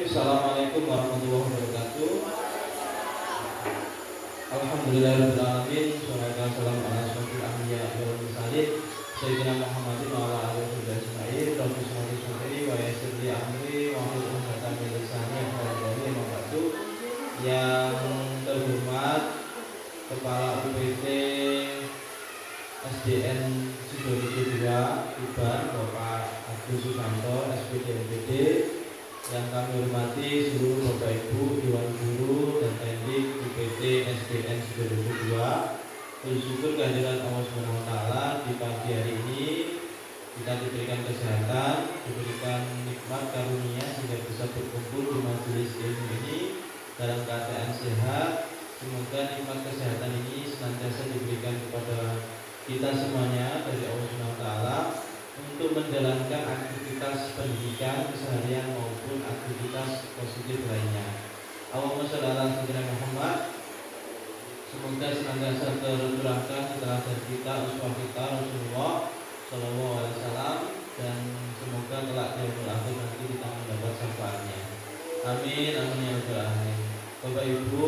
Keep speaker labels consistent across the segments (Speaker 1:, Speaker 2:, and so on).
Speaker 1: Assalamualaikum warahmatullahi wabarakatuh. Alhamdulillahirrahmanirrahim. Assalamualaikum warahmatullahi wabarakatuh. Sayyidina Muhammadin wa ala alihi wa sahbihi Rabbi sholli alaihi wa yassir li amri wa hlul 'uqdatam min lisani yafqahu qawli. Yang terhormat Kepala UPT SDN Sidoarjo 2 Tuban Bapak Agus Susanto SPD MPD. Yang kami hormati seluruh Bapak Ibu Dewan Guru dan Teknik UPT SDN Sidoarjo 2. Bersyukur kehadiran Allah Subhanahu wa taala di pagi hari ini kita diberikan kesehatan, diberikan nikmat karunia sehingga bisa berkumpul di majelis ilmu ini dalam keadaan sehat. Semoga nikmat kesehatan ini senantiasa diberikan kepada kita semuanya dari Allah Subhanahu wa taala untuk menjalankan aktivitas pendidikan keseharian maupun aktivitas positif lainnya. Allahumma shalli ala sayyidina Muhammad. Semoga senantiasa tercurahkan setelah dari kita uswah kita Rasulullah Shallallahu Alaihi Wasallam, dan semoga kelak di yaumul akhir nanti kita mendapat syafaatnya. Amin amin ya rabbal alamin. Bapak Ibu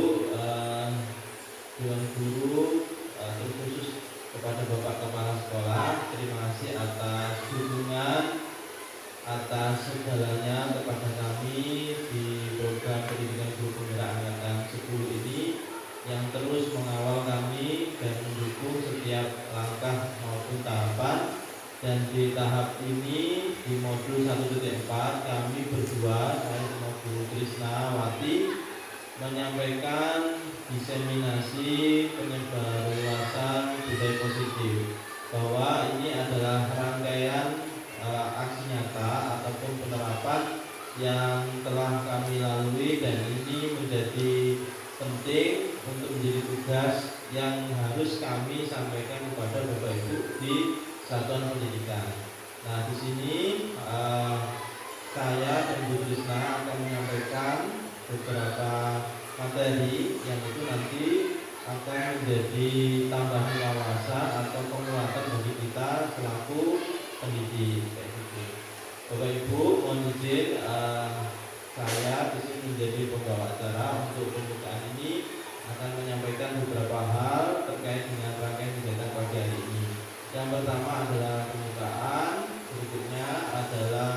Speaker 1: Dewan Guru, terkhusus kepada Bapak Kepala Sekolah, terima kasih atas dukungan, atas segalanya kepada kami di program pendidikan guru penggerak angkatan 10 ini, yang terus mengawal kami dan mendukung setiap langkah maupun tahapan. Dan di tahap ini di modul 1.4 kami berdua, saya sama Bu Krisnawati, menyampaikan diseminasi penyebarluasan budaya positif, bahwa ini adalah rangkaian aksi nyata ataupun penerapan yang telah kami lalui, dan ini menjadi penting untuk menjadi tugas yang harus kami sampaikan kepada Bapak Ibu di satuan pendidikan. Nah, di sini saya dan Bu Krisna akan menyampaikan beberapa materi yang itu nanti akan menjadi tambahan wawasan atau penguatan bagi kita selaku pendidik. Bapak Ibu, mohon izin saya di sini menjadi pembawa acara. Untuk pembukaan ini akan menyampaikan beberapa hal terkait dengan rangkaian kegiatan pagi hari ini. Yang pertama adalah pembukaan, berikutnya adalah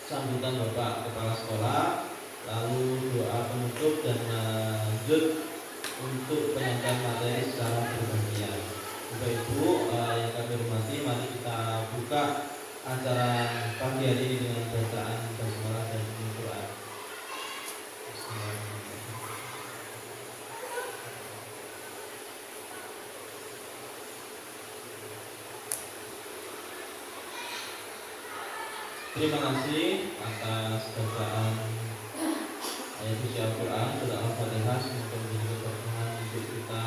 Speaker 1: sambutan Bapak Kepala Sekolah, lalu doa penutup, dan lanjut untuk penyampaian materi secara bergantian. Bapak Ibu yang kami hormati, mari kita buka acara pagi hari ini dengan bacaan basmalah dan doa. Terima kasih atas bacaan ayat suci Al-Quran surat Al-Fatihah, semoga menjadi keberkahan untuk kita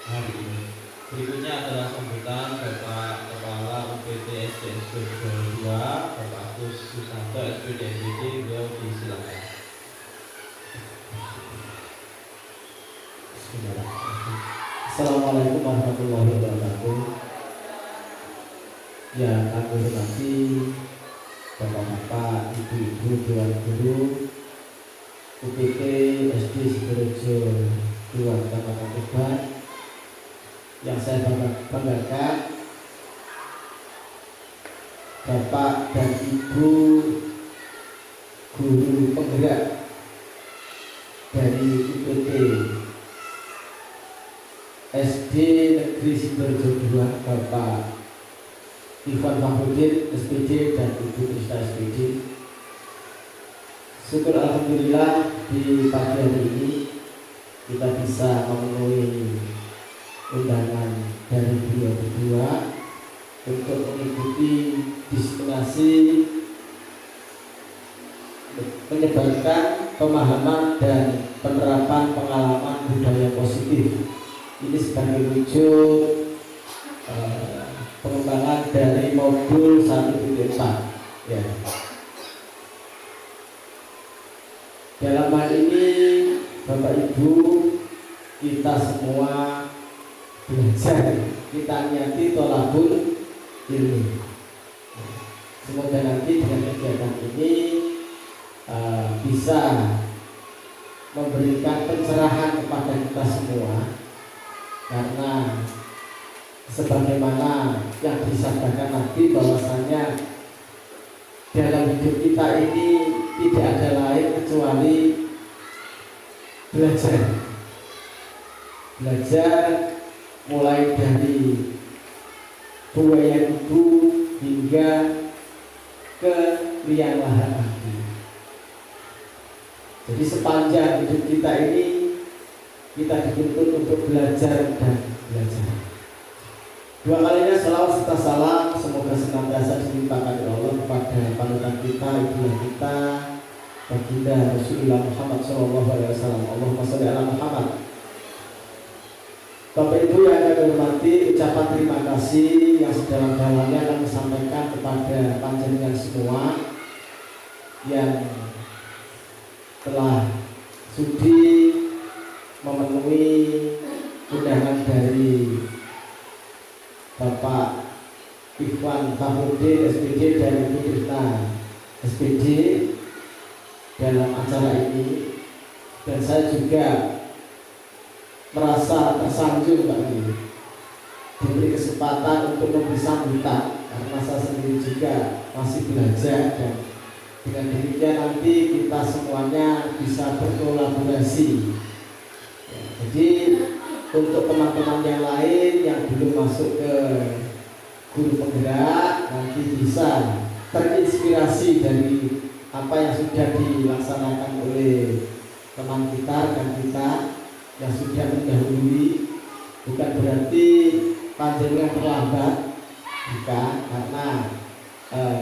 Speaker 1: hari ini. Berikutnya adalah sambutan Bapak Kepala UPT SDN Sidoarjo 2 Bapak Agus Susanto SPD MPD. Beliau disilakan.
Speaker 2: Assalamualaikum warahmatullahi wabarakatuh. Yang kami hormati Bapak-bapak, ibu-ibu, dewan guru UPT SD Sidoarjo 2 Kecamatan Tuban, yang saya banggakan Bapak dan Ibu guru penggerak dari UPT SD Negeri Sidoarjo 2 Bapak Ivan Mahmudin SPD dan Ibu Krisna SPD. Syukur alhamdulillah di pagi hari ini kita bisa memenuhi undangan dari beliau berdua untuk mengikuti diseminasi menyebarkan pemahaman dan penerapan pengalaman budaya positif. Ini sebagai wujud pengembangan dari modul 1.4 ya. Dalam hal ini Bapak Ibu, kita semua belajar, kita niati tolabul ilmi. Semoga nanti dengan kegiatan ini bisa memberikan pencerahan kepada kita semua, karena sebagaimana yang disabdakan Nabi bahwasanya dalam hidup kita ini tidak ada lain kecuali belajar mulai dari buaya ibu hingga ke liang lahat nanti. Jadi sepanjang hidup kita ini kita dituntut untuk belajar dan belajar. Dua kalinya selawat serta salam semoga senantiasa dilimpahkan oleh Allah kepada panutan kita, idola kita, baginda Rasulullah Muhammad SAW. Allahumma sholli ala Muhammad. Bapak Ibu yang kami hormati, ucapan terima kasih yang sedalam-dalamnya kami sampaikan kepada panjenengan semua yang telah sudi memenuhi undangan dari Bapak Ikhwan Fahruddin SPD dan Ibu Irna SPD dalam acara ini, dan saya juga merasa tersanjung Pak ini diberi kesempatan untuk memberi sambutan, karena saya sendiri juga masih belajar, dan dengan demikian nanti kita semuanya bisa berkolaborasi. Ya, jadi untuk teman-teman yang lain yang belum masuk ke guru penggerak nanti bisa terinspirasi dari apa yang sudah dilaksanakan oleh teman kita dan kita yang sudah mendahului. Bukan berarti panjenengan terlambat, bukan, karena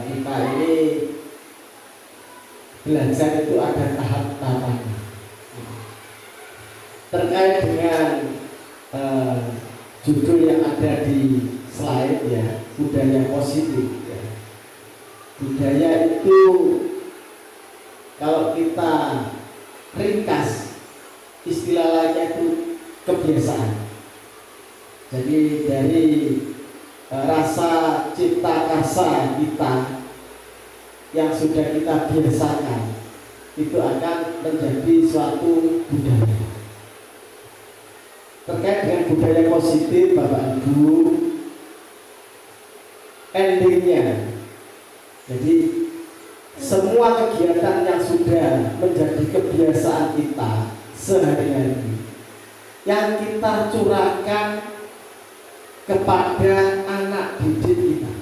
Speaker 2: kita ini belajar itu ada tahap-tahapannya. Terkait dengan judul yang ada di slide ya, budaya positif ya. Budaya itu kalau kita ringkas istilah lainnya itu kebiasaan. Jadi dari rasa cipta karsa kita yang sudah kita biasakan itu akan menjadi suatu budaya. Terkait dengan budaya positif Bapak Ibu, endingnya jadi semua kegiatan yang sudah menjadi kebiasaan kita sehari-hari yang kita curahkan kepada anak didik kita.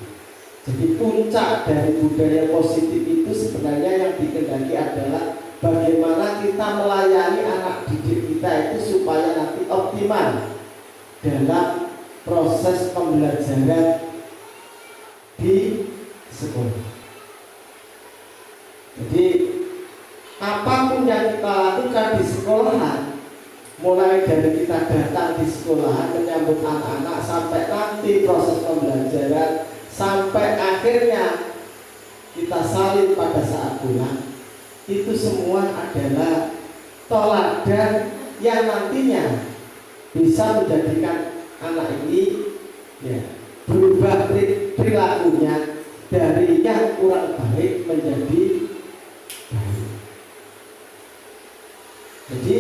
Speaker 2: Jadi puncak dari budaya positif itu sebenarnya yang dikehendaki adalah bagaimana kita melayani anak didik kita itu supaya nanti optimal dalam proses pembelajaran di sekolah. Jadi apapun yang kita lakukan di sekolahan, mulai dari kita datang di sekolahan menyambut anak-anak sampai nanti proses pembelajaran sampai akhirnya kita salin pada saat pulang, itu semua adalah teladan yang nantinya bisa menjadikan anak ini ya, berubah perilakunya dari yang kurang baik menjadi baik. Jadi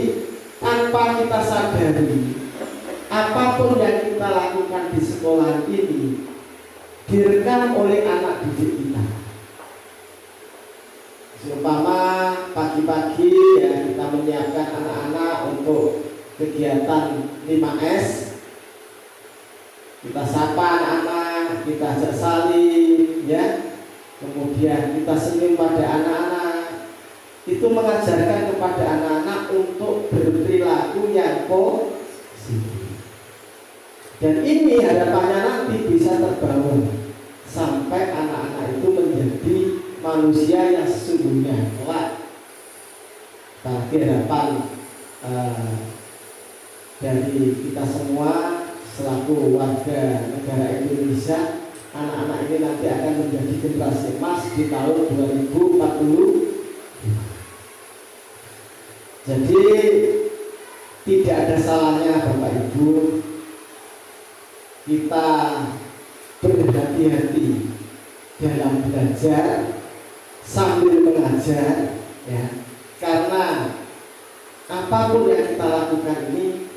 Speaker 2: tanpa kita sadari, apapun yang kita lakukan di sekolah ini direkam oleh anak didik kita. Seumpama pagi-pagi ya kita menyiapkan anak-anak untuk kegiatan 5S, kita sapa anak-anak, kita ajak salim ya, kemudian kita senyum pada anak-anak. Itu mengajarkan kepada anak-anak untuk berperilaku yang positif. Dan ini harapannya nanti bisa terbangun sampai anak-anak itu menjadi manusia yang sesungguhnya kelak. Tapi harapan dari kita semua selaku warga negara Indonesia, anak-anak ini nanti akan menjadi generasi emas di tahun 2040. Jadi tidak ada salahnya Bapak Ibu kita berhati-hati dalam belajar sambil mengajar ya. apapun yang kita lakukan ini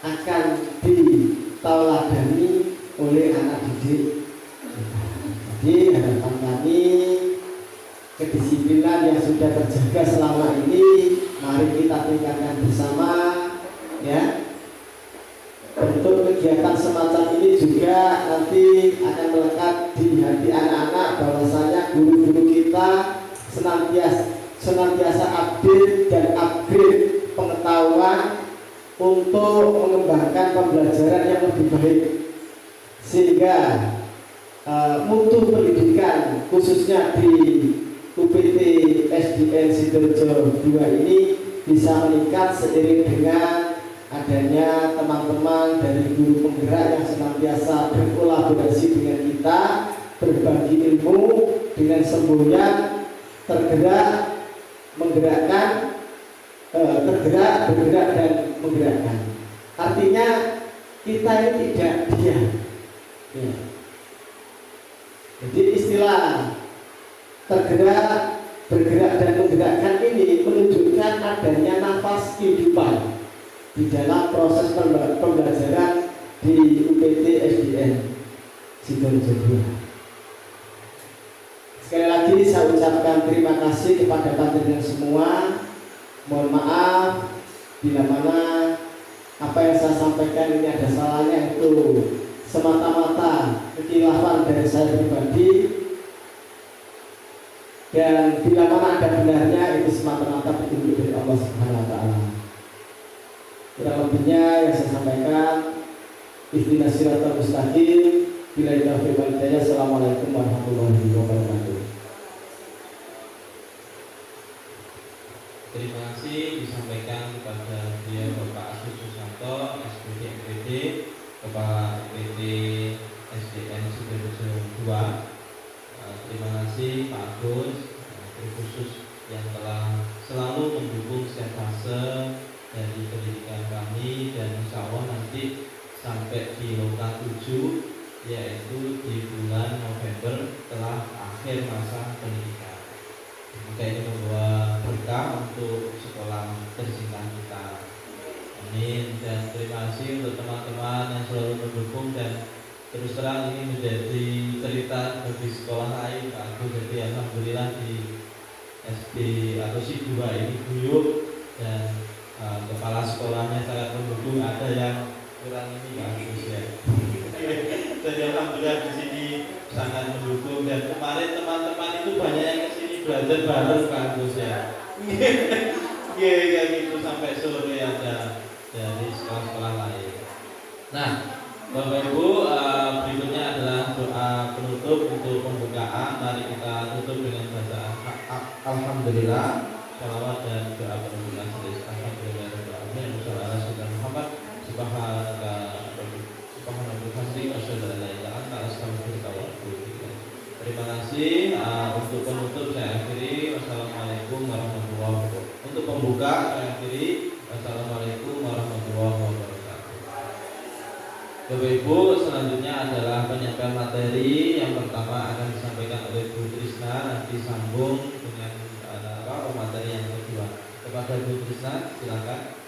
Speaker 2: akan ditauladani oleh anak didik. Jadi harapan kami, kedisiplinan yang sudah terjaga selama ini mari kita tingkatkan bersama, ya. Bentuk kegiatan semacam ini juga nanti akan melekat di hati anak-anak bahwasanya guru-guru kita senantiasa update dan upgrade pengetahuan untuk mengembangkan pembelajaran yang lebih baik, sehingga mutu pendidikan khususnya di UPT SDN Sidoarjo 2 ini bisa meningkat seiring dengan adanya teman-teman dari guru penggerak yang senantiasa berkolaborasi dengan kita, berbagi ilmu dengan semboyan, tergerak, menggerakkan, bergerak dan menggerakkan. Artinya kita ini tidak diam. Ya. Jadi istilah tergerak, bergerak dan menggerakkan ini menunjukkan adanya nafas kehidupan di dalam proses pembelajaran di UPT SDN Sidoarjo 2. Sekali lagi saya ucapkan terima kasih kepada panjenengan semua. Mohon maaf bila mana apa yang saya sampaikan ini ada salahnya, itu semata-mata kekhilafan dari saya pribadi, dan bila mana ada benarnya itu semata-mata petunjuk dari Allah Subhanahu wa Ta'ala. Kurang lebihnya yang saya sampaikan, ihdinas siratal mustaqim, billahi taufiq wal hidayah. Assalamualaikum warahmatullahi wabarakatuh.
Speaker 1: Terima kasih disampaikan kepada dia Bapak Agus Susanto, SPD MPD, Kepala UPT SDN Sidoarjo 2. Terima kasih Pak Agus, terkhusus yang telah selalu mendukung setiap fase dari pendidikan kami, dan insya Allah nanti sampai di Loka 7, yaitu di bulan November setelah akhir masa pendidikan. Semoga ini membawa berkah untuk sekolah tercinta kita. Amin. Dan terima kasih untuk teman-teman yang selalu mendukung, dan terus terang ini menjadi cerita bagi sekolah lain Pak Agus. Jadi alhamdulillah di SD atau SID 2 ini guyup, dan kepala sekolahnya sangat mendukung. Ada yang kurang ini Pak Agus ya. Jadi alhamdulillah di sini sangat mendukung, dan kemarin teman-teman itu banyak yang kesini belajar bareng Pak Agus ya. Iya gitu sampai sore ada dari sekolah-sekolah lain. Nah, Bapak Ibu, berikutnya adalah doa penutup untuk pembukaan. Mari kita tutup dengan bacaan alhamdulillah, shalawat dan doa penutup. Alhamdulillah Muhammad Terima kasih. Untuk penutup saya akhiri, wassalamualaikum warahmatullahi wabarakatuh. Untuk pembuka saya akhiri, wassalamualaikum warahmatullahi wabarakatuh. Bapak Ibu, selanjutnya adalah penyampaian materi. Yang pertama akan disampaikan oleh Bu Trisna, nanti sambung dengan materi yang kedua. Kepada Bu Trisna, silakan.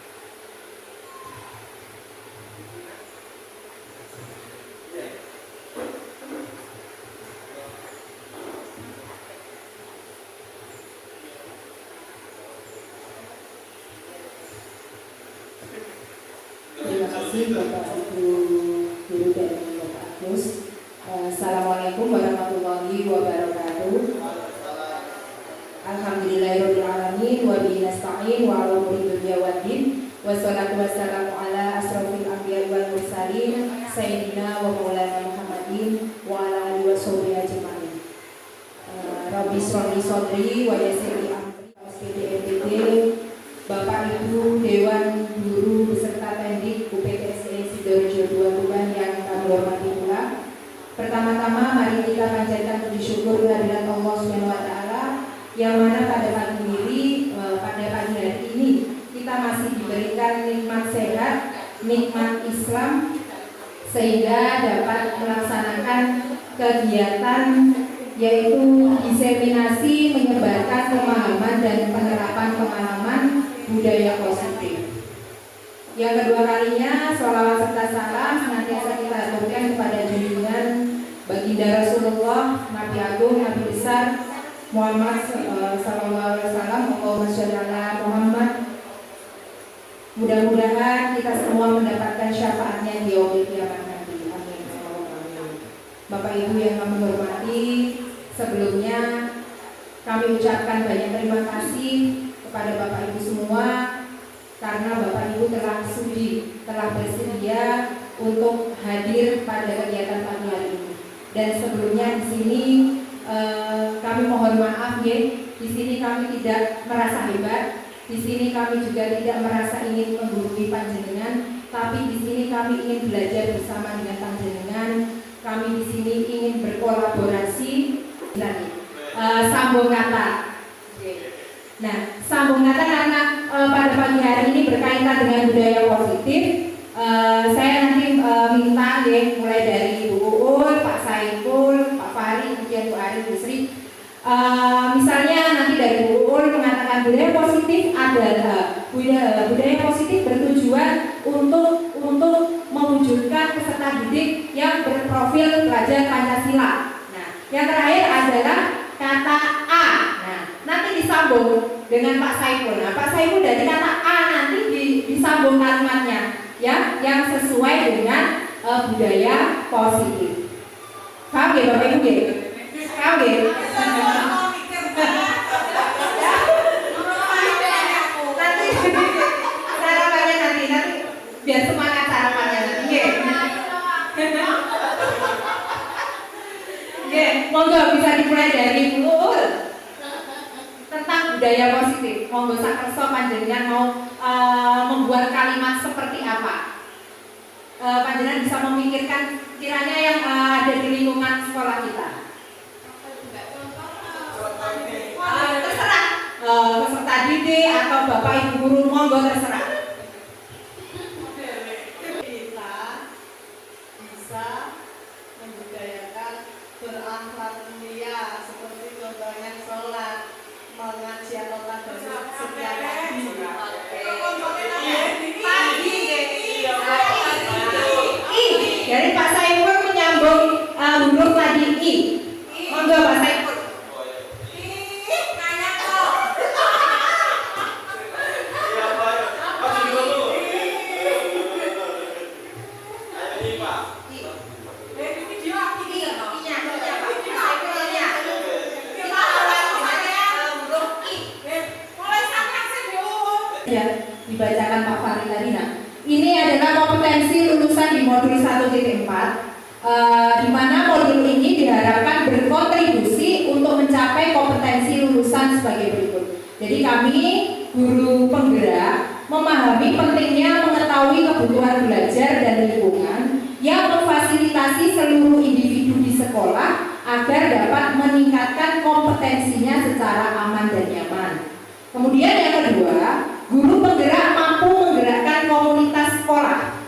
Speaker 3: Terima kasih Bapak Ibu Guru dan Bapak Agus. Assalamualaikum warahmatullahi wabarakatuh. Alhamdulillahirabbil alamin wa bihi nasta'in wa ala umuri dunya waddin. Wassalatu wassalamu ala asrofil anbiya'i wal mursalin sayyidina wa maulana Muhammadin wa ala alihi wa sahbihi ajmain. Rabbi shrah li sadri wa yassir li amri. SPD Bapak Ibu Dewan Guru beserta Tendik UPTSE Sidoarjo 2 Tuban yang kami hormati pula. Pertama-tama mari kita panjatkan puji syukur kehadirat Allah Subhanahu wa Ta'ala, yang mana pada pagi hari ini kita masih diberikan nikmat sehat, nikmat Islam, sehingga dapat melaksanakan kegiatan yaitu diseminasi, menyebarkan pemahaman dan penerapan pemahaman budaya budaya positif. Yang kedua kalinya, sholawat serta salam senantiasa kita aturkan kepada junjungan baginda Rasulullah, Nabi Agung, Nabi Besar Muhammad sallallahu alaihi wasallam. Allahumma sholli ala Muhammad. Mudah-mudahan kita semua mendapatkan syafaatnya di yaumil kiamat nanti. Amin. Bapak Ibu yang kami hormati, sebelumnya kami ucapkan banyak terima kasih kepada Bapak Ibu semua karena Bapak Ibu telah sudi, telah bersedia untuk hadir pada kegiatan pagi hari ini. Dan sebelumnya di sini kami mohon maaf ya, di sini kami tidak merasa hebat. Di sini kami juga tidak merasa ingin menggurui panjenengan, tapi di sini kami ingin belajar bersama dengan panjenengan. Kami di sini ingin berkolaborasi. Sambung kata. Nah, sambung kata karena pada pagi hari ini berkaitan dengan budaya positif. Saya nanti minta ya, mulai dari Ibu Uul, Pak Saiful, Pak Fahri, kemudian Bu Ari, Bu Sri. Misalnya nanti dari Bu Uul mengatakan budaya positif adalah budaya positif bertujuan untuk mewujudkan peserta didik yang berprofil pelajar Pancasila. Nah, yang terakhir adalah kata A. Nah, nanti disambung dengan Pak Saiful. Nah, Pak Saiful dari kata A nanti disambung kalimatnya ya, yang sesuai dengan budaya positif. Paham ya Bapak Ibu? Paham ya? Nanti sarapannya nanti biar semangat sarapannya nanti. Monggo bisa dimulai dari Uul tentang budaya positif. Monggo sakerso panjenengan mau membuat kalimat seperti apa? Panjenengan bisa memikirkan kiranya yang ada di lingkungan sekolah kita. Terserah peserta didik atau bapak ibu guru, monggo terserah.
Speaker 4: Kita bisa membudayakan berakhlak mulia seperti contohnya sholat, mengaji atau tadarus setiap pagi.
Speaker 3: Dari Pak Saiful menyambung huruf tadi I. Monggo Pak Saiful. Dibacakan Pak Fahri tadi. Nah, ini adalah kompetensi lulusan di modul 1.4 di mana modul ini diharapkan berkontribusi untuk mencapai kompetensi lulusan sebagai berikut. Jadi kami guru penggerak memahami pentingnya mengetahui kebutuhan belajar dan lingkungan yang memfasilitasi seluruh individu di sekolah agar dapat meningkatkan kompetensinya secara aman dan nyaman. Kemudian yang kedua, guru penggerak mampu menggerakkan komunitas sekolah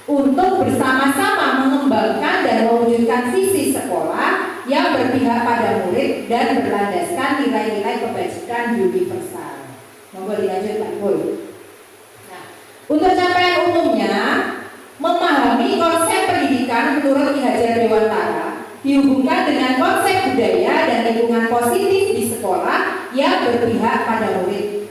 Speaker 3: untuk bersama-sama mengembangkan dan mewujudkan visi sekolah yang berpihak pada murid dan berlandaskan nilai-nilai kebajikan universal. Monggo dilanjut Pak Ibu. Nah, untuk capaian umumnya, memahami konsep pendidikan menurut Ki Hajar Dewantara dihubungkan dengan konsep budaya dan lingkungan positif di sekolah yang berpihak pada murid.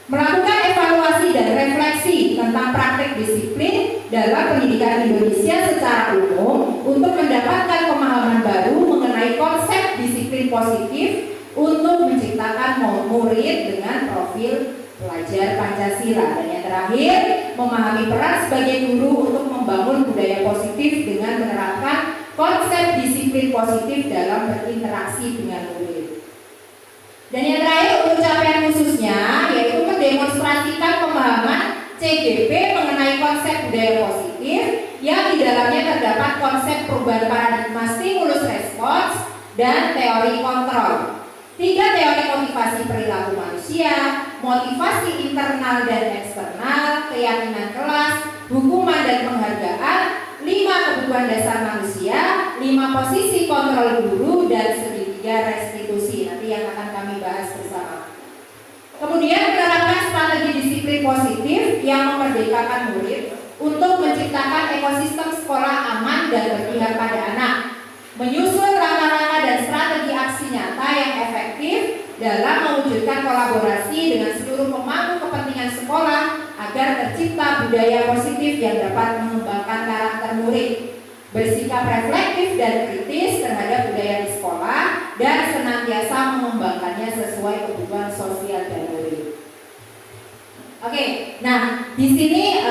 Speaker 3: Melakukan evaluasi dan refleksi tentang praktek disiplin dalam pendidikan Indonesia secara umum untuk mendapatkan pemahaman baru mengenai konsep disiplin positif untuk menciptakan murid dengan profil pelajar Pancasila. Dan yang terakhir, memahami peran sebagai guru untuk membangun budaya positif dengan menerapkan konsep disiplin positif dalam berinteraksi dengan murid. Dan yang terakhir untuk capaian khususnya yaitu mendemonstrasikan pemahaman CGP mengenai konsep budaya positif yang di dalamnya terdapat konsep perubahan paradigma stimulus respons dan teori kontrol. 3 teori motivasi perilaku manusia, motivasi internal dan eksternal, keyakinan kelas, hukuman dan penghargaan, 5 kebutuhan dasar manusia, 5 posisi kontrol guru, dan segitiga restitusi. Nanti yang akan kami bahas bersama. Kemudian menerapkan strategi disiplin spirit positif yang memerdekakan murid untuk menciptakan ekosistem sekolah aman dan berpihak pada anak, menyusun langkah-langkah dan strategi aksi nyata yang efektif dalam mewujudkan kolaborasi dengan seluruh pemangku kepentingan sekolah agar tercipta budaya positif yang dapat mengembangkan karakter murid, bersikap reflektif dan kritis terhadap budaya di sekolah, dan senantiasa mengembangkannya sesuai kebutuhan sosial dan murid. Oke, nah di sini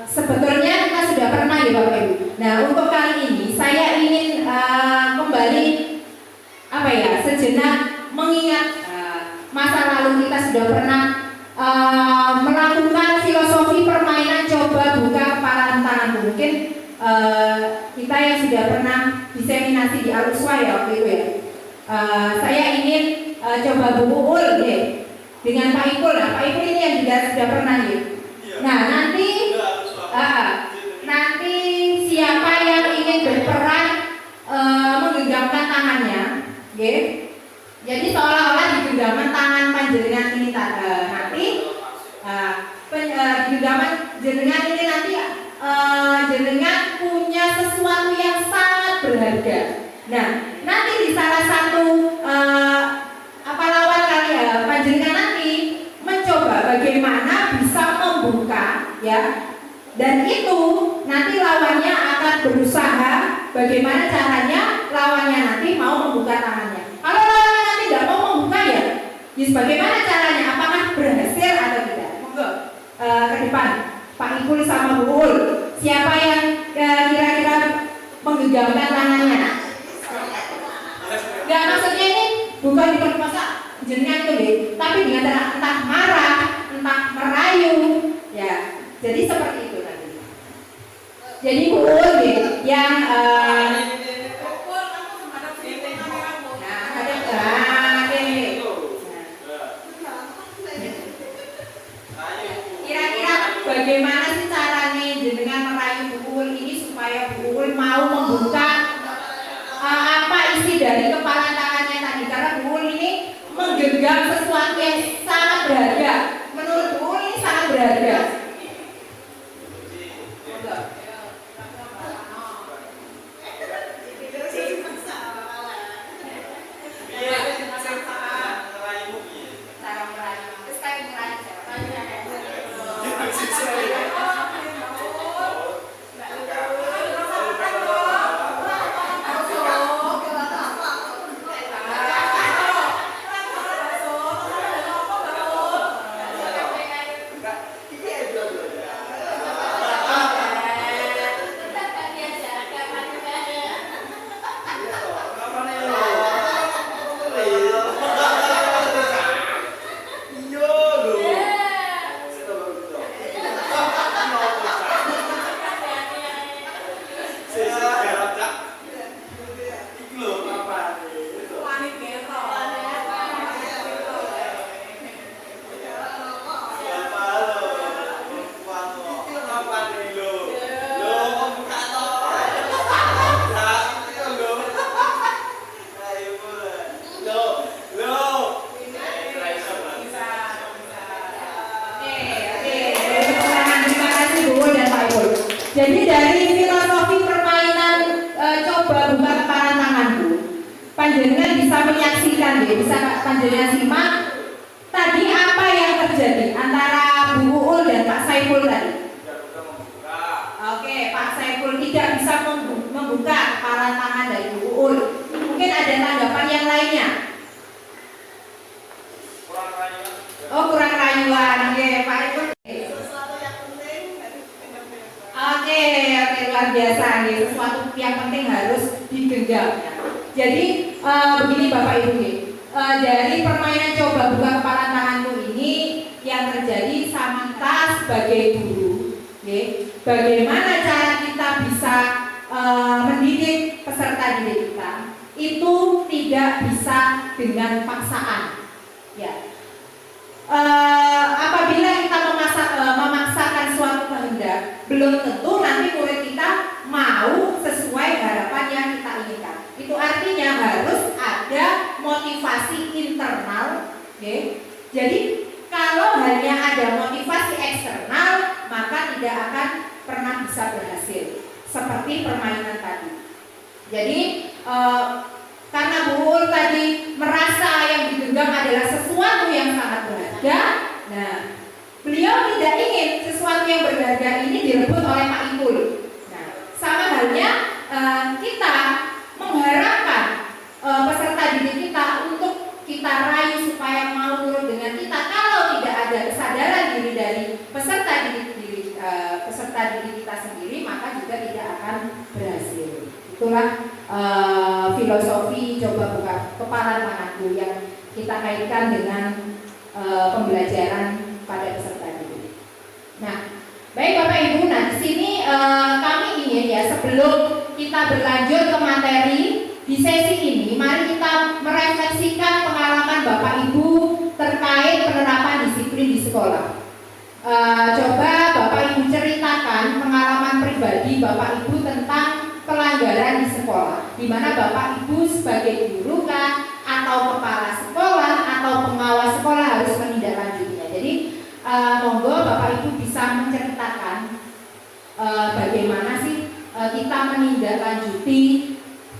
Speaker 3: sebetulnya kita sudah pernah ya Bapak Ibu. Nah untuk kali ini saya ingin kembali sejenak mengingat masa lalu kita sudah pernah melakukan filosofi permainan coba buka kepala tangan. Mungkin kita yang sudah pernah diseminasi di Aluswa ya waktu itu ya. Saya ingin coba Bu Uul dengan Pak Ipul. Nah, Pak Ipul ini yang juga sudah pernah ya. Nah nanti siapa yang ingin berperan menggenggamkan tangannya, jadi seolah-olah digenggaman tangan panjenengan ini nanti genggaman jenengan ini nanti jenengan punya sesuatu yang sangat berharga. Nah, nanti di salah satu lawan kali panjenengan nanti mencoba bagaimana bisa membuka ya. Dan itu nanti lawannya akan berusaha bagaimana caranya lawannya nanti mau membuka tangannya. Kalau lawannya nanti tidak mau membuka ya bagaimana caranya? Apakah berhasil atau tidak? Monggo ke depan Pak Ipul sama Bu Uul. Siapa yang kira-kira menggenggamkan tangannya? Enggak, maksudnya ini bukan diperkosa jenengan itu tapi dengan cara entah marah, entah merayu ya. Jadi seperti itu tadi. Jadi Bu Uul yang bagaimana sih caranya dengan merayu Bu Uul ini supaya Bu Uul mau membuka apa isi dari kepala tangannya tadi, karena Bu Uul ini menggenggam sesuatu yang sangat berharga. Menurut Bu Uul ini sangat berharga. Jadi dari filosofi permainan coba buka kepala tanganku, panjenengan bisa menyaksikan bisa panjenengan simak tadi apa yang terjadi antara Bu Uul dan Pak Saiful tadi. Oke, Pak Saiful tidak bisa membuka kepala tangan dari Bu Uul. Mungkin ada tanggapan yang lainnya. Kurang rayuan. Oke, Pak Ipul. Oke, luar biasa nih. Sesuatu yang penting harus digenggam. Jadi begini Bapak Ibu dari permainan coba buka kepala tanganku ini yang terjadi Samantha sebagai guru, bagaimana cara kita bisa mendidik peserta didik kita itu tidak bisa dengan paksaan. Ya. Apabila kita memaksakan suatu kehendak, belum tentu nanti murid kita mau sesuai harapan yang kita inginkan. Itu artinya harus ada motivasi internal. Jadi Kalau hanya ada motivasi eksternal, maka tidak akan pernah bisa berhasil. Seperti permainan tadi. Jadi karena Bu Ul tadi merasa yang digenggam adalah sesuatu yang sangat berharga, nah beliau tidak ingin sesuatu yang berharga ini direbut oleh Pak Ipul. Nah, sama halnya kita mengharapkan peserta didik kita untuk kita rayu supaya mau nurut dengan kita. Kalau tidak ada kesadaran diri dari peserta didik kita sendiri, maka juga tidak akan berhasil. Itulah filosofi coba buka kepala anakku yang kita kaitkan dengan pembelajaran pada peserta didik. Nah, baik Bapak Ibu, nah di sini kami ingin ya sebelum kita berlanjut ke materi di sesi ini, mari kita merefleksikan pengalaman Bapak Ibu terkait penerapan disiplin di sekolah. Coba Bapak Ibu ceritakan pengalaman pribadi Bapak Ibu tentang pelanggaran di sekolah, di mana Bapak Ibu sebagai guru kah, atau kepala sekolah atau pengawas sekolah harus menindaklanjutinya. Jadi monggo Bapak Ibu bisa menceritakan bagaimana sih kita menindaklanjuti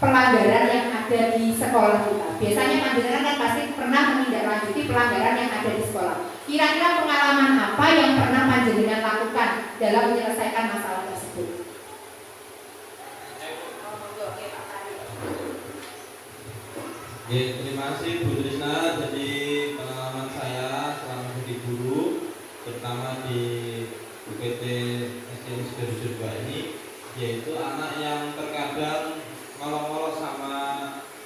Speaker 3: pelanggaran yang ada di sekolah kita. Biasanya panjenengan kan pasti pernah menindaklanjuti pelanggaran yang ada di sekolah. Kira-kira pengalaman apa yang pernah panjenengan lakukan dalam menyelesaikan masalah tersebut?
Speaker 1: Ya, terima kasih Bu Trisna. Jadi pengalaman saya selama jadi guru, terutama di UPT SDN Sidoarjo 2 ini, yaitu anak yang terkadang ngolok-ngolok sama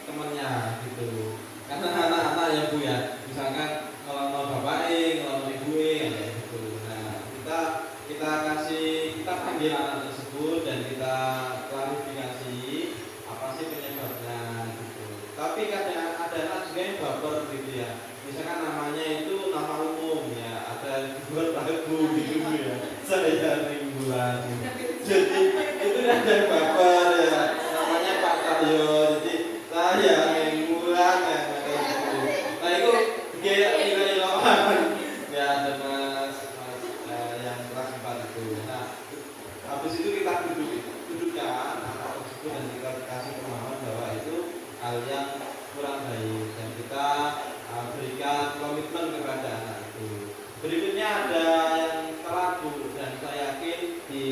Speaker 1: temannya gitu. Karena anak-anak ya Bu ya, misalkan ngolok-ngolok bapaknya, ngolok ibunya kayak gitu. Nah, kita panggil anak tersebut dan kita klarifikasi apa sih penyebabnya gitu. Tapi kadang ada anak juga yang baper gitu ya. Misalkan namanya itu nama umum ya, ada buat lagu gitu ya. Saya Ringgulan. Jadi itu ada yang baper ya. Namanya Pak Karyo. Jadi saya Ringgulan ya kayak gitu. Nah itu nilai lawan. Ya ada mas yang kelas 4 itu. Nah habis itu kita dudukkan anak tersebut dan kita kasih pemahaman bahwa itu hal yang kurang baik dan kita berikan komitmen kepada anak itu. Berikutnya ada yang telat Bu, dan saya yakin di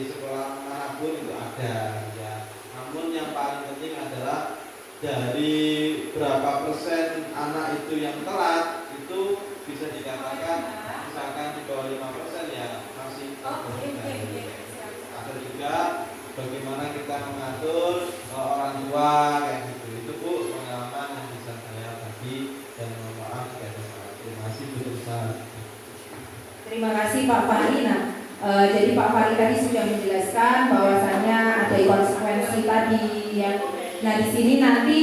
Speaker 1: sekolah manapun itu ada ya. Namun yang paling penting adalah dari berapa persen anak itu yang telat itu bisa dikatakan misalkan di bawah 5% ya masih ada juga bagaimana kita mengatur orang tua kayak gitu. Itu Bu pengalaman yang bisa saya bagi dan mohon maaf jika ada salah. Terima kasih Bu Trisna.
Speaker 3: Terima kasih Pak Fahri. Nah, jadi Pak Fahri tadi sudah menjelaskan bahwasannya ada konsekuensi tadi ya. Nah di sini nanti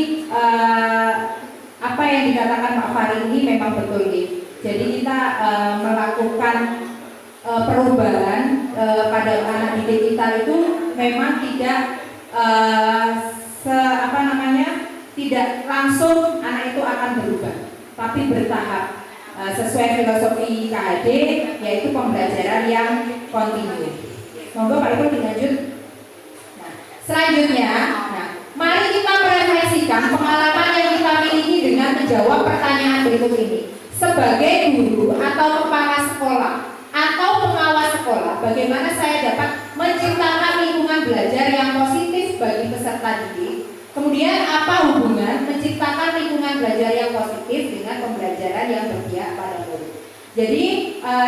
Speaker 3: apa yang dikatakan Pak Fahri ini memang betul nih. Jadi kita melakukan perubahan pada anak didik kita itu memang tidak tidak langsung anak itu akan berubah, tapi bertahap sesuai filosofi KHD, yaitu pembelajaran yang kontinu. Monggo Pak Ibu dilanjut. Nah, selanjutnya, mari kita merefleksikan pengalaman yang kita miliki dengan menjawab pertanyaan berikut ini. Sebagai guru atau kepala sekolah atau pengawas sekolah, bagaimana saya dapat menciptakan lingkungan belajar yang positif bagi peserta didik? Kemudian apa hubungan menciptakan lingkungan belajar yang positif dengan pembelajaran yang berpihak pada murid? Jadi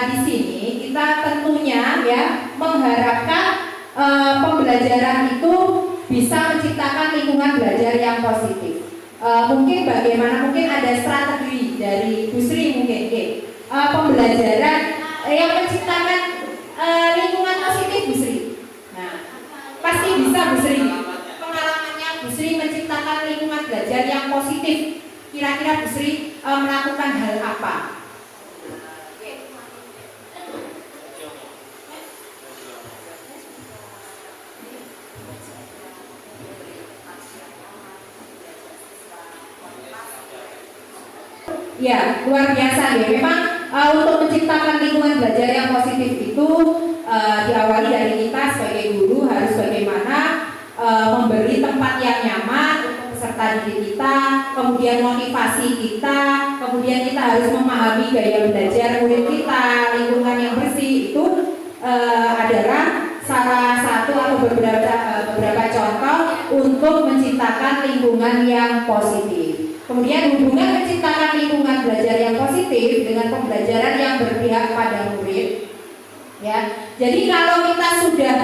Speaker 3: di sini kita tentunya ya mengharapkan pembelajaran itu bisa menciptakan lingkungan belajar yang positif. Mungkin bagaimana, mungkin ada strategi dari Bu Sri mungkin pembelajaran yang menciptakan lingkungan positif Bu Sri. Nah, pasti bisa Bu Sri. Pengalamannya Bu Sri menciptakan lingkungan belajar yang positif. Kira-kira Bu Sri melakukan hal apa? Ya, luar biasa deh. Memang untuk menciptakan lingkungan belajar yang positif itu diawali dari kita sebagai guru harus bagaimana memberi tempat yang nyaman untuk peserta didik kita, kemudian motivasi kita, kemudian kita harus memahami gaya belajar murid kita, lingkungan yang bersih itu adalah salah satu atau beberapa contoh untuk menciptakan lingkungan yang positif. Kemudian hubungan menciptakan lingkungan belajar yang positif dengan pembelajaran yang berpihak pada murid. Ya, jadi kalau kita sudah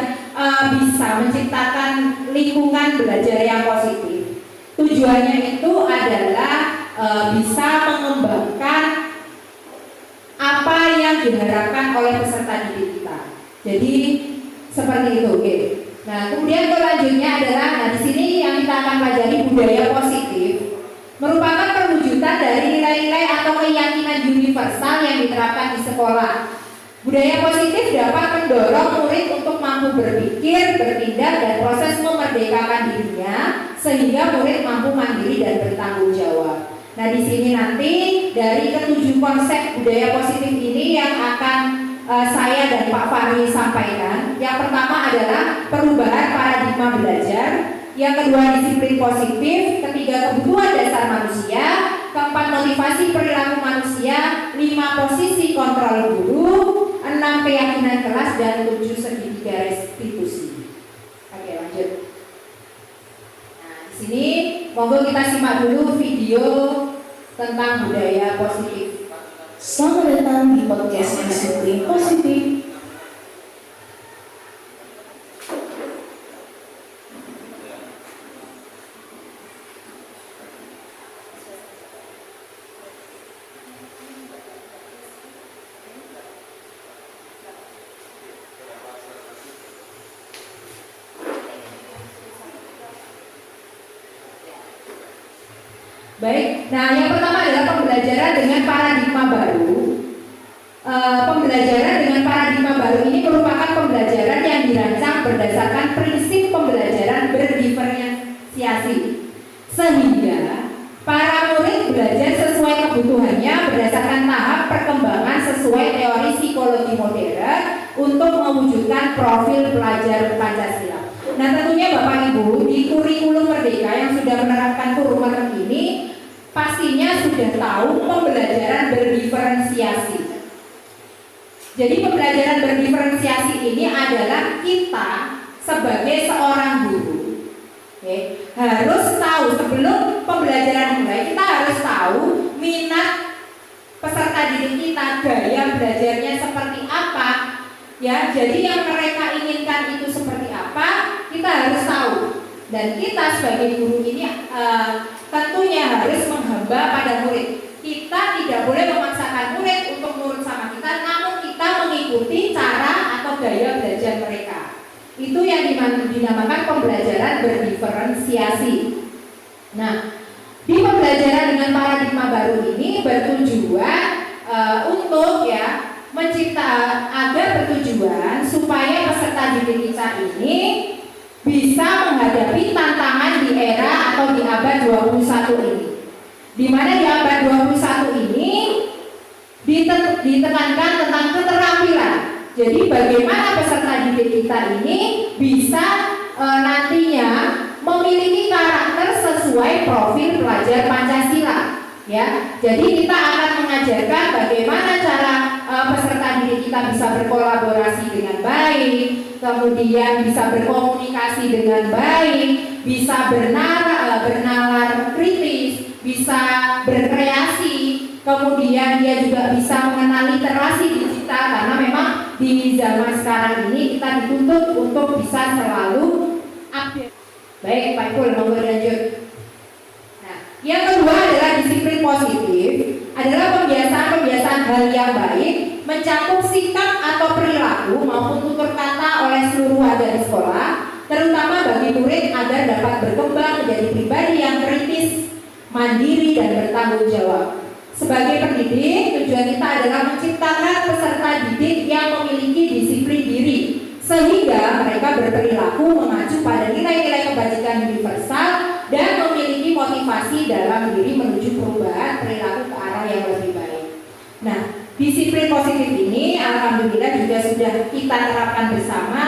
Speaker 3: bisa menciptakan lingkungan belajar yang positif, tujuannya itu adalah bisa mengembangkan apa yang diharapkan oleh peserta didik kita. Jadi seperti itu, oke. Nah, kemudian selanjutnya adalah, di sini yang kita akan pelajari budaya positif, merupakan perwujudan dari nilai-nilai atau keyakinan universal yang diterapkan di sekolah. Budaya positif dapat mendorong murid untuk mampu berpikir, bertindak, dan proses memerdekakan dirinya sehingga murid mampu mandiri dan bertanggung jawab. Nah, di sini nanti dari ketujuh konsep budaya positif ini yang akan saya dan Pak Fahri sampaikan. Yang pertama adalah perubahan paradigma belajar, yang kedua disiplin positif, ketiga kebutuhan dasar manusia, keempat motivasi perilaku manusia, 5 posisi kontrol guru, 6 keyakinan kelas, dan 7 segitiga restitusi. Oke, lanjut. Nah, di sini monggo kita simak dulu video tentang budaya positif.
Speaker 5: Selamat datang di podcast Disiplin Positif.
Speaker 3: Baik, nah yang pertama adalah pembelajaran dengan paradigma baru. Pembelajaran dengan paradigma baru ini merupakan pembelajaran yang dirancang berdasarkan prinsip pembelajaran berdiferensiasi, sehingga para murid belajar sesuai kebutuhannya berdasarkan tahap perkembangan sesuai teori psikologi modern untuk mewujudkan profil pelajar Pancasila. Nah, tentunya Bapak Ibu di kurikulum Merdeka yang sudah menerapkan kurikulum ini pastinya sudah tahu pembelajaran berdiferensiasi. Jadi pembelajaran berdiferensiasi ini adalah kita sebagai seorang guru, harus tahu sebelum pembelajaran mulai, kita harus tahu minat peserta didik kita, gaya belajarnya seperti apa. Ya, jadi yang mereka inginkan itu seperti apa, kita harus tahu. Dan kita sebagai guru ini tentunya harus menghamba pada murid. Kita tidak boleh memaksakan murid untuk nurut sama kita, namun kita mengikuti cara atau gaya belajar mereka. Itu yang dinamakan pembelajaran berdiferensiasi. Nah, di pembelajaran dengan paradigma baru ini bertujuan untuk agar bertujuan supaya peserta didik kita ini bisa menghadapi tantangan di era atau di abad 21 ini. Di mana di abad 21 ini ditekankan tentang keterampilan. Jadi bagaimana peserta didik kita ini bisa nantinya memiliki karakter sesuai profil pelajar Pancasila. Ya, jadi kita akan mengajarkan bagaimana cara peserta didik kita bisa berkolaborasi dengan baik, kemudian bisa berkomunikasi dengan baik, bisa bernalar kritis, bisa berkreasi, kemudian dia juga bisa mengenal literasi digital karena memang di zaman sekarang ini kita dituntut untuk bisa selalu update. Baik, Pak Ipul, monggo lanjut. Nah, yang kedua adalah disiplin positif, adalah pembiasaan hal yang baik, mencakup sikap atau perilaku maupun tutur kata oleh seluruh warga di sekolah, terutama bagi murid agar dapat berkembang menjadi pribadi yang kritis, mandiri, dan bertanggung jawab. Sebagai pendidik, tujuan kita adalah menciptakan peserta didik yang memiliki disiplin diri, sehingga mereka berperilaku mengacu pada nilai-nilai kebajikan universal dan memiliki motivasi dalam diri menuju perubahan perilaku ke arah yang lebih baik. Nah, Disiplin positif ini alhamdulillah juga sudah kita terapkan bersama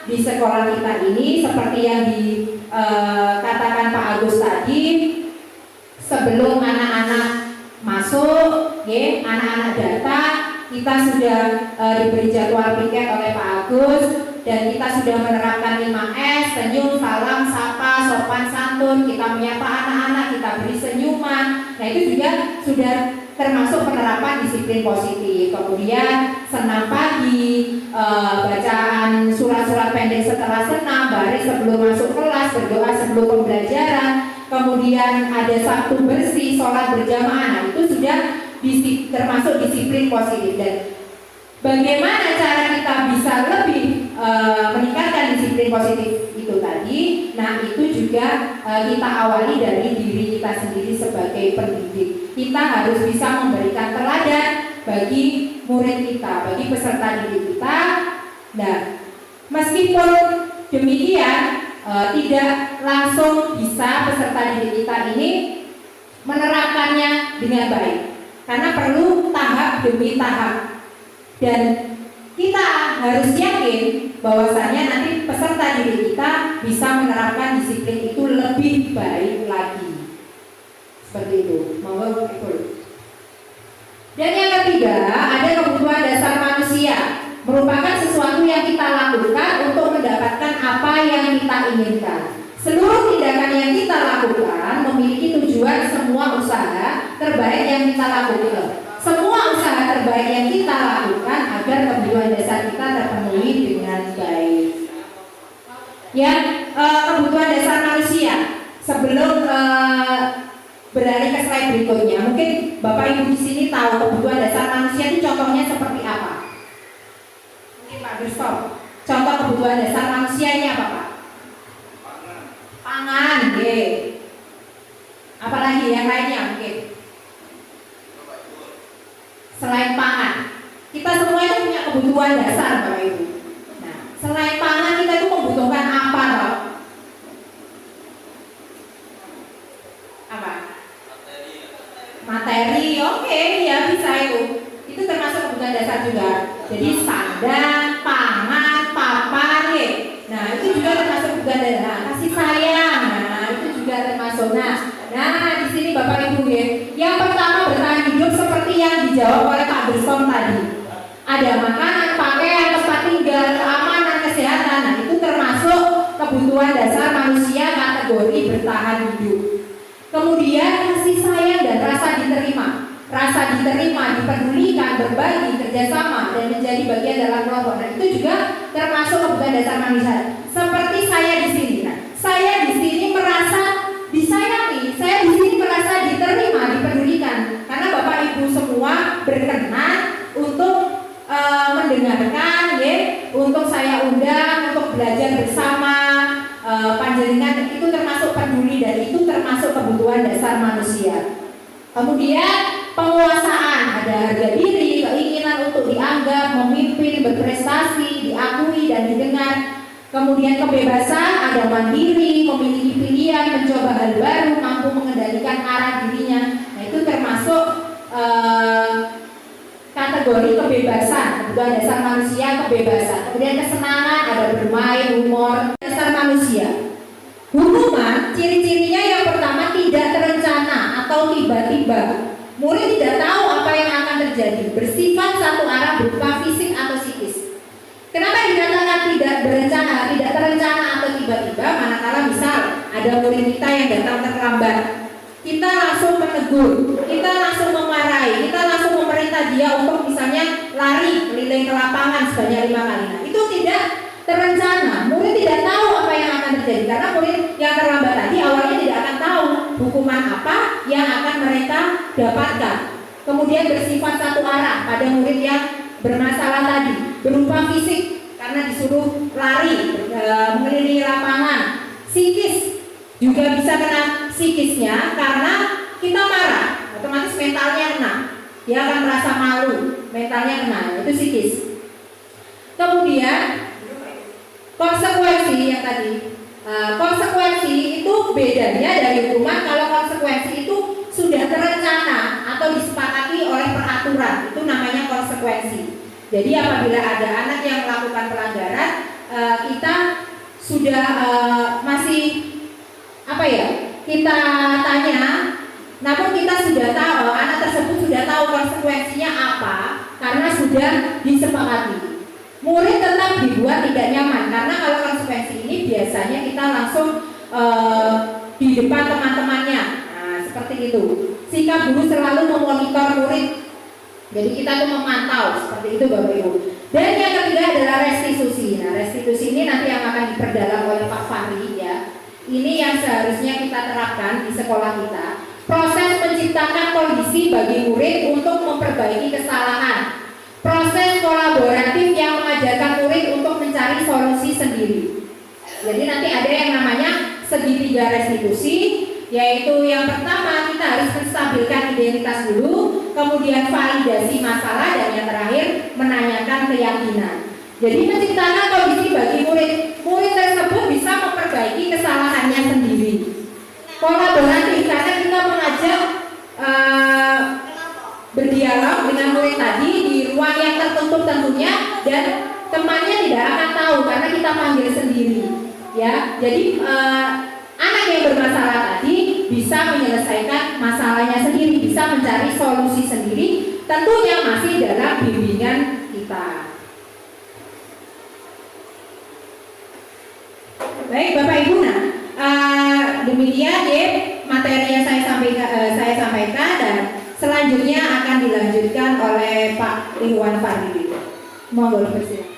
Speaker 3: di sekolah kita ini, seperti yang dikatakan Pak Agus tadi. Sebelum anak-anak masuk, anak-anak data, kita sudah diberi jadwal piket oleh Pak Agus, dan kita sudah menerapkan 5S, senyum, salam, sapa, sopan santun. Kita menyapa anak-anak, kita beri senyuman. Nah, itu juga sudah termasuk penerapan disiplin positif. Kemudian senam pagi, bacaan surat-surat pendek setelah senam, baris sebelum masuk kelas, berdoa sebelum pembelajaran. Kemudian ada Sabtu bersih, sholat berjamaah. Nah, itu sudah termasuk disiplin positif. Dan bagaimana cara kita bisa lebih meningkatkan disiplin positif itu tadi? Nah, itu juga kita awali dari diri kita sendiri sebagai pendidik. Kita harus bisa memberikan teladan bagi murid kita, bagi peserta didik kita. Nah, meskipun demikian, tidak langsung bisa peserta didik kita ini menerapkannya dengan baik, karena perlu tahap demi tahap. Dan kita harus yakin bahwasanya nanti peserta didik kita bisa menerapkan disiplin itu lebih baik lagi. Seperti itu. Monggo ikut. Dan yang ketiga, ada kebutuhan dasar manusia, merupakan sesuatu yang kita lakukan untuk mendapatkan apa yang kita inginkan. Seluruh tindakan yang kita lakukan memiliki tujuan. Semua usaha terbaik yang kita lakukan, semua usaha terbaik yang kita lakukan agar kebutuhan dasar kita terpenuhi dengan baik. Ya, kebutuhan dasar manusia. Sebelum beralih ke slide berikutnya, mungkin Bapak Ibu di sini tahu kebutuhan dasar manusia itu contohnya seperti apa? Mungkin Pak Gustav, contoh kebutuhan dasar manusia ini apa Pak? Pangan, apalagi yang lainnya mungkin? Selain pangan, kita semua itu punya kebutuhan dasar Bapak Ibu. Nah, selain pangan kita itu membutuhkan apa Pak? Apa? Materi, oke, ya bisa itu. Itu termasuk kebutuhan dasar juga. Jadi sandang, pangan, papan, nah itu juga termasuk kebutuhan dasar. Kasih sayang, nah itu juga termasuk. Nah di sini Bapak Ibu yang pertama bertahan hidup seperti yang dijawab oleh Pak Bersom tadi. Ada makanan, pakaian, tempat tinggal, keamanan, kesehatan. Nah itu termasuk kebutuhan dasar manusia kategori bertahan hidup. Kemudian kasih sayang dan rasa diterima. Rasa diterima, dipedulikan, berbagi, kerjasama, dan menjadi bagian dalam kelompok. Nah itu juga termasuk kebutuhan dasar manusia. Seperti saya di sini. Nah, saya di sini merasa disayangi, saya di sini merasa diterima, dipedulikan. Karena Bapak Ibu semua berkenan untuk mendengarkan, untuk saya undang untuk belajar bersama. Panjenengan itu termasuk peduli dan itu termasuk kebutuhan dasar manusia. Kemudian penguasaan, ada harga diri, keinginan untuk dianggap, memimpin, berprestasi, diakui dan didengar. Kemudian kebebasan, ada mandiri, memiliki pilihan, mencoba hal baru, mampu mengendalikan arah dirinya. Nah itu termasuk kategori kebebasan, kebutuhan dasar manusia, kebebasan. Kemudian kesenangan, ada bermain, humor, dasar manusia. Hubungan, ciri-cirinya yang pertama tidak terencana atau tiba-tiba. Murid tidak tahu apa yang akan terjadi, bersifat satu arah berupa fisik atau psikis. Kenapa dikatakan tidak berencana, tidak terencana atau tiba-tiba? Manakala misal ada murid kita yang datang terlambat, kita langsung menegur, kita langsung memarahi, kita langsung memerintah dia untuk misalnya lari keliling ke lapangan sebanyak 5 kali. Nah, itu tidak terencana. Murid tidak tahu apa yang akan terjadi karena murid yang terlambat tadi awalnya tidak akan tahu hukuman apa yang akan mereka dapatkan. Kemudian bersifat satu arah pada murid yang bermasalah tadi, berupa fisik karena disuruh lari mengelilingi lapangan. Psikis juga bisa kena psikisnya karena kita marah, otomatis mentalnya kena. Dia akan merasa malu, mentalnya kena, itu psikis. Kemudian konsekuensi yang tadi, konsekuensi itu bedanya dari hukuman. Kalau konsekuensi itu sudah terencana atau disepakati oleh peraturan, itu namanya konsekuensi. Jadi apabila ada anak yang melakukan pelanggaran, kita sudah masih kita tanya, namun kita sudah tahu, anak tersebut sudah tahu konsekuensinya apa karena sudah disepakati. Murid tetap dibuat tidak nyaman karena kalau konsekuensi ini biasanya kita langsung di depan teman-temannya. Nah, seperti itu. Sikap guru selalu memonitor murid. Jadi kita tuh memantau seperti itu Bapak Ibu. Dan yang ketiga adalah restitusi. Nah, restitusi ini nanti yang akan diperdalam oleh Pak Fahri ya. Ini yang seharusnya kita terapkan di sekolah kita. Proses menciptakan kondisi bagi murid untuk memperbaiki kesalahan. Proses kolaboratif yang mengajarkan murid untuk mencari solusi sendiri. Jadi nanti ada yang namanya segitiga restitusi, yaitu yang pertama kita harus menstabilkan identitas dulu, kemudian validasi masalah, dan yang terakhir menanyakan keyakinan. Jadi menciptakan kondisi bagi murid tersebut bisa memperbaiki kesalahannya sendiri. Kolaboratif karena kita mengajak berdialog dengan murid tadi di ruang yang tertutup tentunya, dan temannya tidak akan tahu karena kita panggil sendiri. Ya, jadi anak yang bermasalah tadi bisa menyelesaikan masalahnya sendiri, bisa mencari solusi sendiri, tentunya masih dalam bimbingan kita. Baik Bapak Ibu, demikian ya materi yang saya sampaikan, dan selanjutnya akan dilanjutkan oleh Pak Iwan Fahri. Mohon bersilakan.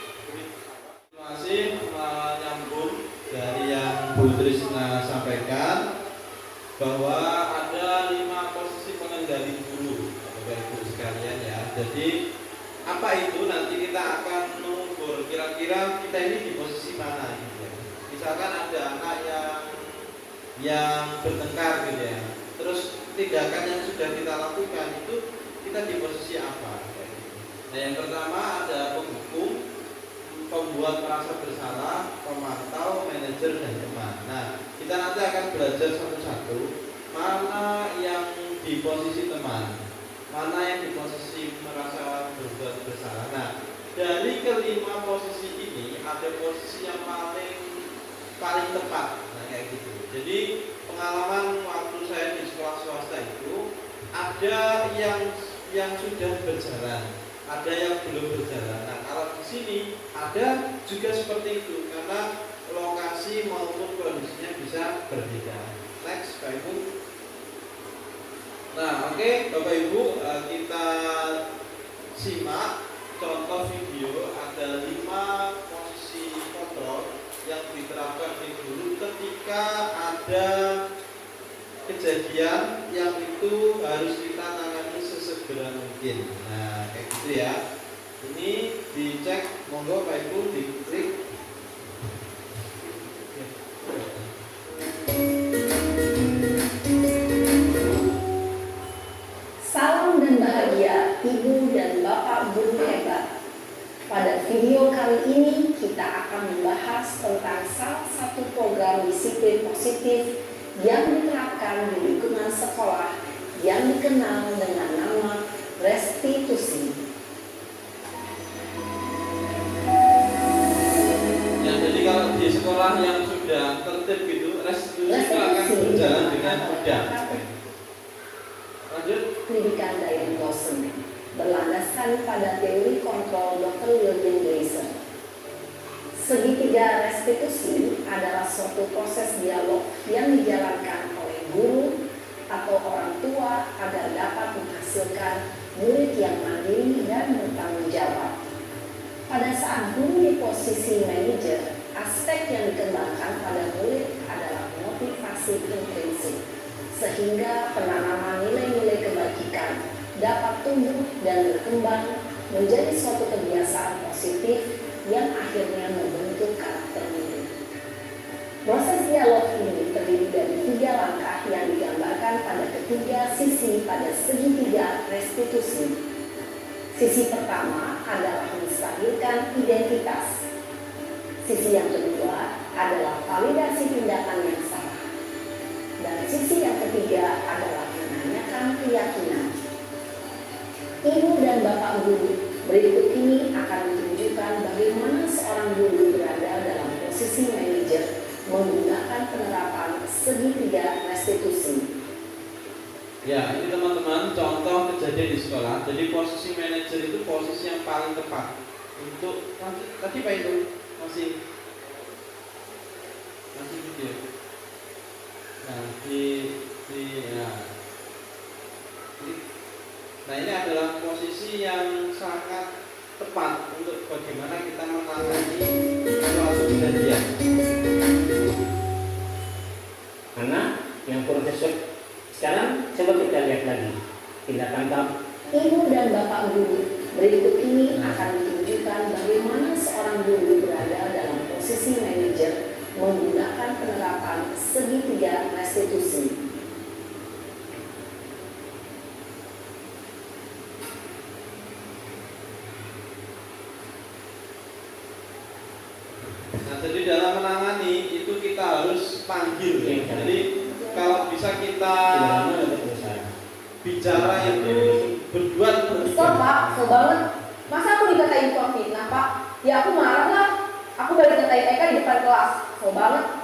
Speaker 1: Terima kasih menyambung dari yang Bu Trisna sampaikan bahwa ada 5 posisi pengendali guru, Bapak Ibu sekalian ya. Jadi apa itu nanti kita akan mengukur kira-kira kita ini di posisi mana gitu ya. Misalkan ada anak yang bertengkar gitu ya. Terus tindakan yang sudah kita lakukan itu kita di posisi apa? Nah, yang pertama ada penghukum, pembuat merasa bersalah, pemantau, manajer, dan teman. Nah, kita nanti akan belajar satu-satu mana yang di posisi teman, mana yang di posisi merasa berbuat bersalah. Nah, dari kelima posisi ini ada posisi yang paling tepat. Nah, kayak gitu. Jadi pengalaman waktu saya di sekolah swasta itu ada yang sudah berjalan, ada yang belum berjalan. Nah, kalau di sini ada juga seperti itu karena lokasi maupun kondisinya bisa berbeda. Next, Bapak Ibu. Nah, oke, Bapak Ibu, kita simak contoh video. Ada 5 posisi kontrol yang diterapkan di guru ketika ada kejadian yang itu harus kita tangani sesegera mungkin. Nah, kayak gitu ya. Ini dicek, monggo Pak Ibu diklik.
Speaker 5: Salam dan bahagia Ibu dan Bapak guru hebat. Pada video kali ini kita akan membahas tentang salah satu program disiplin positif yang diterapkan di lingkungan sekolah yang dikenal dengan nama restitusi.
Speaker 1: Ya, jadi kalau di sekolah yang sudah tertib gitu, restitusi itu akan berjalan dengan mudah. Lanjut.
Speaker 5: Pendidikan Diane Lawson berlandaskan pada teori kontrol Dr. William Glaser. Segitiga restitusi adalah suatu proses dialog yang dijalankan oleh guru atau orang tua agar dapat menghasilkan murid yang mandiri dan bertanggung jawab. Pada saat guru di posisi manajer, aspek yang dikembangkan pada murid adalah motivasi intrinsik, sehingga penanaman nilai-nilai kebajikan dapat tumbuh dan berkembang menjadi suatu kebiasaan positif yang akhirnya membentuk karakter murid. Proses dialog ini terdiri dari 3 langkah yang digambarkan pada ketiga sisi pada segitiga restitusi. Sisi pertama adalah menstabilkan identitas. Sisi yang kedua adalah validasi tindakan yang salah. Dan sisi yang ketiga adalah menanyakan keyakinan. Ibu dan Bapak Guru, berikut ini akan ditunjukkan bagaimana seorang guru berada dalam posisi manajer menggunakan penerapan segitiga restitusi.
Speaker 1: Ya, ini teman-teman contoh kejadian di sekolah. Jadi posisi manajer itu posisi yang paling tepat untuk tadi Pak itu masih video. Nah, nah ini adalah posisi yang sangat tepat untuk bagaimana kita menangani suatu kejadian.
Speaker 6: Anak yang profesor sekarang coba kita lihat lagi tindakan kamu.
Speaker 5: Ibu dan Bapak Guru, berikut ini akan ditunjukkan bagaimana seorang guru berada dalam posisi manajer menggunakan penerapan segitiga restitusi.
Speaker 1: Nah, jadi dalam menangani itu kita harus panggil ya. Jadi kalau bisa kita bicara itu berdua
Speaker 3: Stop Pak, so banget. Masa aku dikatain tukang fitnah Pak? Ya aku marah lah. Aku balik katain Eka di depan kelas. So banget.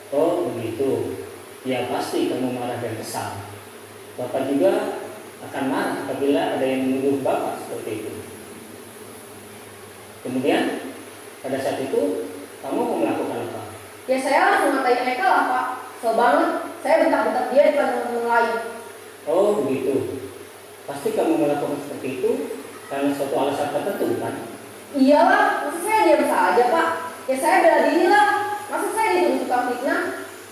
Speaker 6: Oh begitu. Ya pasti kamu marah dan kesal. Bapak juga akan marah apabila ada yang menuduh Bapak seperti itu. Kemudian pada saat itu kamu mau melakukan apa?
Speaker 3: Ya saya langsung ngatain Eka lah Pak. So banget. Saya bentak-bentak dia di depan teman-teman lain.
Speaker 6: Oh begitu. Pasti kamu melakukan seperti itu karena suatu alasan tertentu kan?
Speaker 3: Iyalah, masa saya diam saja Pak? Ya saya bela diri lah. Masa saya dituduh tukang fitnah?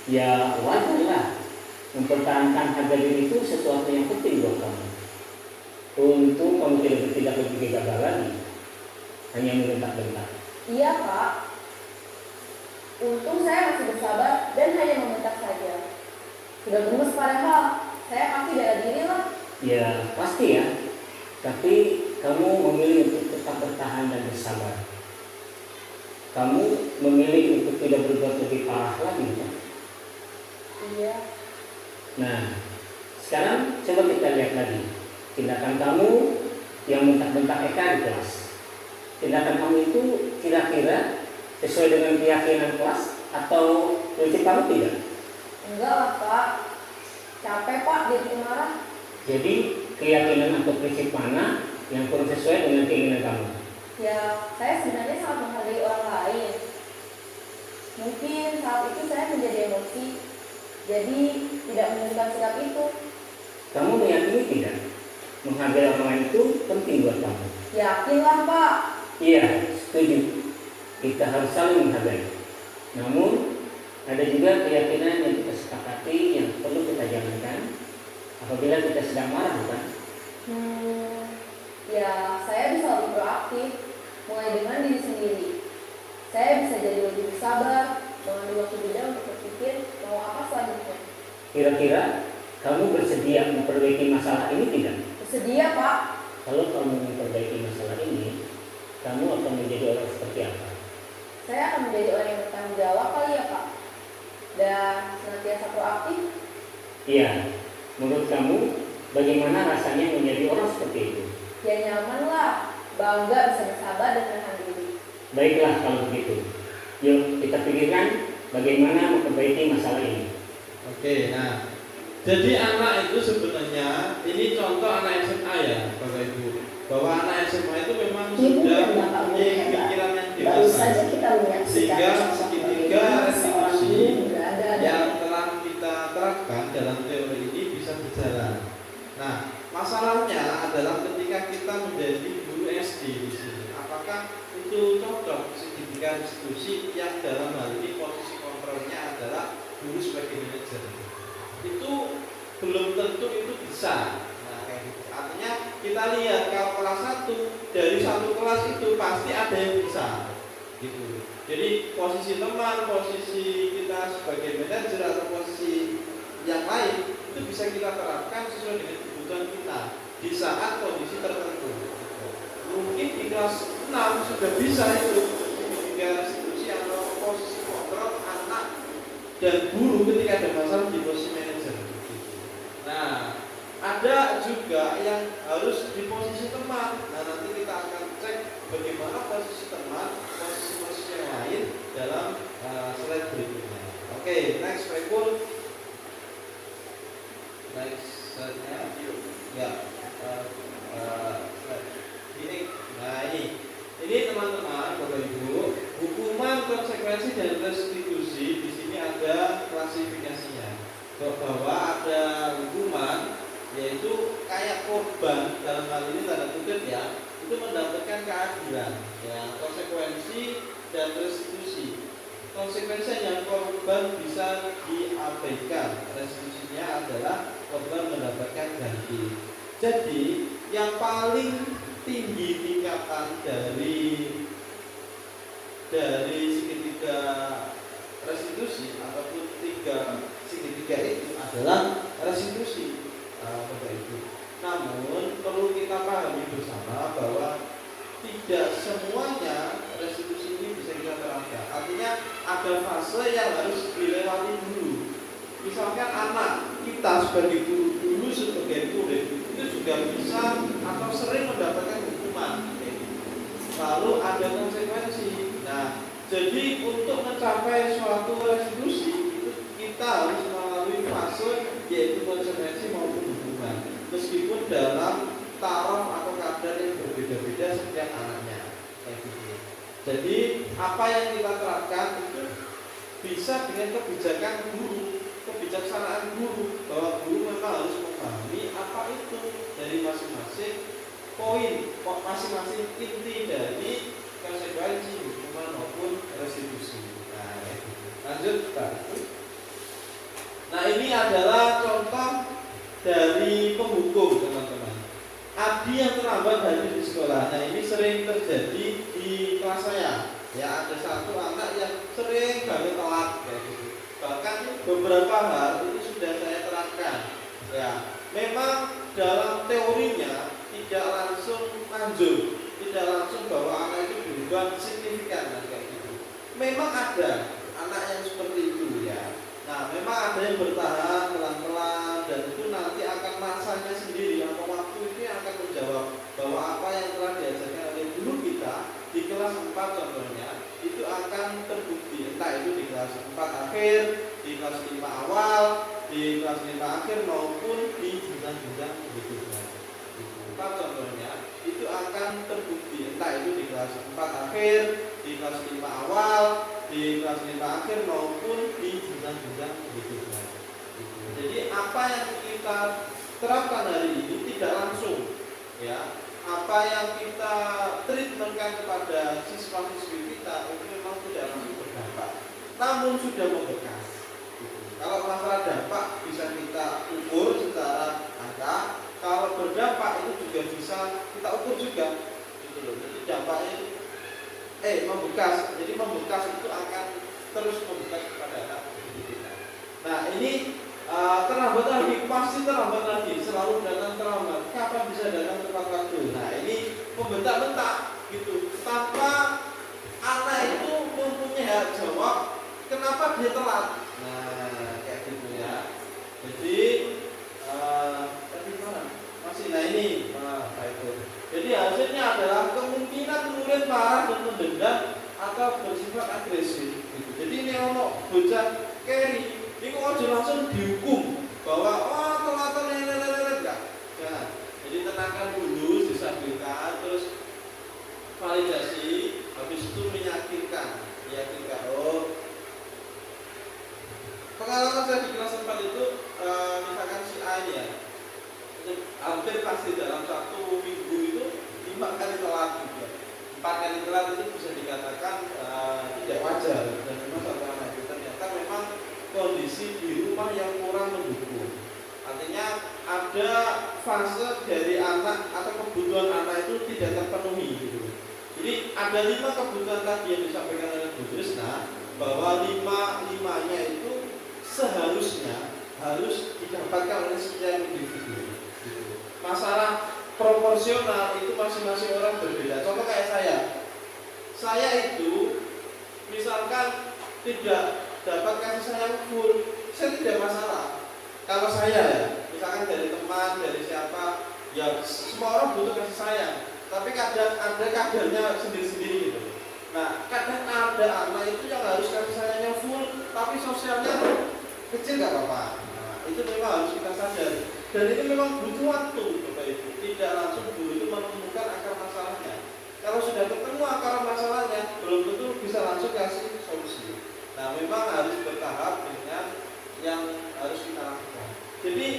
Speaker 6: Ya wajar lah. Mempertahankan harga diri itu sesuatu yang penting buat kamu. Untung kamu tidak lebih gagal lagi. Hanya membentak-bentak.
Speaker 3: Iya Pak. Untung saya masih bersabar dan hanya membentak saja. Sudah gemes padahal. Saya pasti bela diri lah.
Speaker 6: Ya pasti ya. Tapi kamu memilih untuk tetap bertahan dan bersabar. Kamu memilih untuk tidak berbuat lebih parah lagi kan?
Speaker 3: Iya.
Speaker 6: Nah, sekarang coba kita lihat lagi tindakan kamu yang bentak-bentak Eka di kelas. Tindakan kamu itu kira-kira sesuai dengan keyakinan kelas atau prinsip kamu tidak?
Speaker 3: Enggak lah Pak. Capek Pak dia marah.
Speaker 6: Jadi keyakinan atau prinsip mana yang kurang sesuai dengan keinginan kamu?
Speaker 3: Ya, saya sebenarnya sangat menghargai orang lain. Mungkin saat itu saya menjadi emosi, jadi tidak menunjukkan sikap itu.
Speaker 6: Kamu meyakini tidak? Menghargai orang lain itu penting buat kamu.
Speaker 3: Yakinlah Pak.
Speaker 6: Iya, setuju. Kita harus saling menghargai. Namun ada juga keyakinan yang kita sepakati yang perlu kita jalankan apabila kita sedang marah, bukan?
Speaker 3: Ya, saya bisa lebih proaktif, mulai dengan diri sendiri. Saya bisa jadi lebih bersabar, mengambil waktu jeda untuk berpikir mau apa selanjutnya.
Speaker 6: Kira-kira kamu bersedia memperbaiki masalah ini tidak?
Speaker 3: Bersedia Pak.
Speaker 6: Kalau kamu memperbaiki masalah ini, kamu akan menjadi orang seperti apa?
Speaker 3: Saya akan menjadi orang yang bertanggung jawab kali ya Pak. Dan senantiasa proaktif.
Speaker 6: Iya, menurut kamu bagaimana rasanya menjadi orang seperti itu?
Speaker 3: Ya nyaman lah, bangga bisa bersabar dan menahan diri.
Speaker 6: Baiklah kalau begitu. Yuk kita pikirkan bagaimana memperbaiki masalah ini.
Speaker 1: Oke, nah jadi anak itu sebenarnya ini contoh anak SMA ya Bapak Ibu, bahwa anak SMA itu memang
Speaker 5: Ibu
Speaker 1: sudah
Speaker 5: dan Bapak Guru
Speaker 1: mempunyai
Speaker 5: hebat.
Speaker 1: pikiran yang
Speaker 5: Baru
Speaker 1: dewasa,
Speaker 5: saja kita menyaksikan
Speaker 1: sehingga
Speaker 5: sosok
Speaker 1: segitiga
Speaker 5: bagaimana seorang
Speaker 1: restitusi
Speaker 5: guru berada
Speaker 1: yang telah kita terapkan dalam teori ini bisa berjalan. Nah, masalahnya adalah ketika kita menjadi guru SD di sini, apakah itu cocok segitiga restitusi yang dalam hal ini posisi kontrolnya adalah guru sebagai manajer? Itu belum tentu itu bisa. Nah, kayak gitu. Artinya kita lihat kalau kelas 1 dari satu kelas itu pasti ada yang bisa. Gitu. Jadi posisi teman, posisi kita sebagai manajer atau posisi yang lain itu bisa kita terapkan sesuai dengan kebutuhan kita di saat kondisi tertentu. Mungkin di kelas 6 sudah bisa itu tiga restitusi atau posisi kontrol anak dan guru ketika ada masalah di posisi manajer. Nah, ada ada juga yang harus di posisi teman. Nah, nanti kita akan cek bagaimana posisi teman, posisi-posisi yang lain dalam slide berikutnya. Oke, next Pak Ipul. Next slide-nya. Ya. Ini. Nah, ini teman-teman, Bapak Ibu, hukuman, konsekuensi dan restitusi di sini ada klasifikasinya. Bahwa ada hukuman yaitu kayak korban, dalam hal ini tanda kutip ya, itu mendapatkan keadilan ya, konsekuensi dan restitusi. Konsekuensinya korban bisa diabaikan, restitusinya adalah korban mendapatkan ganti. Jadi yang paling tinggi tingkatan dari segitiga restitusi ataupun tiga segitiga itu adalah restitusi, Bapak Ibu. Namun perlu kita pahami bersama bahwa tidak semuanya restitusi ini bisa kita terapkan. Artinya ada fase yang harus dilewati dulu. Misalkan anak kita sebagai guru, dulu sebagai murid itu juga bisa atau sering mendapatkan hukuman. Lalu ada konsekuensi. Nah, jadi untuk mencapai suatu restitusi itu kita harus melalui fase yaitu konsekuensi maupun hukuman. Meskipun dalam taraf atau kadar yang berbeda-beda setiap anaknya. Jadi apa yang kita terapkan itu bisa dengan kebijakan guru, kebijaksanaan guru, bahwa guru memang harus memahami apa itu dari masing-masing poin, masing-masing inti dari konsekuensi hukuman maupun restitusi. Nah, lanjut Pak. Nah, ini adalah contoh dari penghukum, teman-teman. Abdi yang terlambat hadir di sekolah. Nah, ini sering terjadi di kelas saya. Ya, ada satu anak yang sering banget telat kayak gitu. Bahkan beberapa hal itu sudah saya terapkan. Ya, memang dalam teorinya tidak langsung manjur, tidak langsung bahwa anak itu berubah signifikan kayak gitu. Memang ada anak yang seperti itu ya. Nah, memang ada yang bertahan pelan-pelan dan itu nanti akan masanya sendiri atau waktu itu yang akan menjawab bahwa apa yang telah diajarkan oleh guru kita di kelas 4 contohnya itu akan terbukti, entah itu di kelas 4 akhir, di kelas 5 awal, di kelas 5 akhir maupun di jenjang-jenjang berikutnya. 4 contohnya itu akan terbukti, entah itu di kelas 4 akhir, di kelas 5 awal, di kelas 5 akhir maupun di jenjang-jenjang berikutnya. Jadi apa yang kita terapkan hari ini tidak langsung ya. Apa yang kita treatmentkan kepada siswa-siswi kita itu memang tidak langsung berdampak, namun sudah membekas. Kalau masalah dampak bisa kita ukur secara angka, kalau berdampak itu juga bisa kita ukur juga. Gitu loh. Jadi dampaknya itu membekas. Jadi membekas itu akan terus membekas kepada anak kita. Nah, ini terlambat lagi, pasti terlambat lagi, selalu datang terlambat. Kapan bisa datang tepat waktu? Nah, ini membentak-bentak gitu, tanpa anak itu mempunyai hak jawab kenapa dia telat. Nah, kayak gitu ya. Jadi tadi mana? Masih nah ini, Pak itu. Jadi hasilnya adalah kemungkinan murid marah dan mendendam atau bersifat agresif. Gitu. Jadi ini ono bocah carry. Ini kok langsung dihukum bahwa telat enggak. Jangan. Jadi tenangkan dulu, disampaikan, terus validasi, habis itu meyakinkan. Pengalaman saya di kelas 4 itu misalkan si A ini ya, itu hampir pasti dalam 1 minggu itu 5 kali telat juga. 4 kali telat itu bisa dikatakan tidak wajar dan memang satu anak itu ternyata memang kondisi di rumah yang kurang mendukung. Artinya ada fase dari anak atau kebutuhan anak itu tidak terpenuhi gitu. Jadi ada 5 kebutuhan tadi yang disampaikan oleh Bu Trisna, bahwa 5-5-nya itu seharusnya harus didapatkan oleh sekian individu. Gitu. Masalah proporsional itu masing-masing orang berbeda. Contoh kayak saya itu misalkan tidak dapat kasih sayang full, saya tidak masalah. Kalau saya ya, misalkan dari teman, dari siapa, ya semua orang butuh kasih sayang, tapi kadang ada kadarnya sendiri-sendiri gitu. Nah, kadang ada anak itu yang harus kasih sayangnya full, tapi sosialnya kecil nggak apa-apa. Nah, itu memang harus kita sadari. Dan ini memang butuh waktu, Bapak Ibu. Tidak langsung dulu itu menemukan akar masalahnya. Kalau sudah ketemu akar masalahnya, belum tentu bisa langsung kasih solusi. Nah, memang harus bertahap dengan yang harus kita lakukan. Jadi,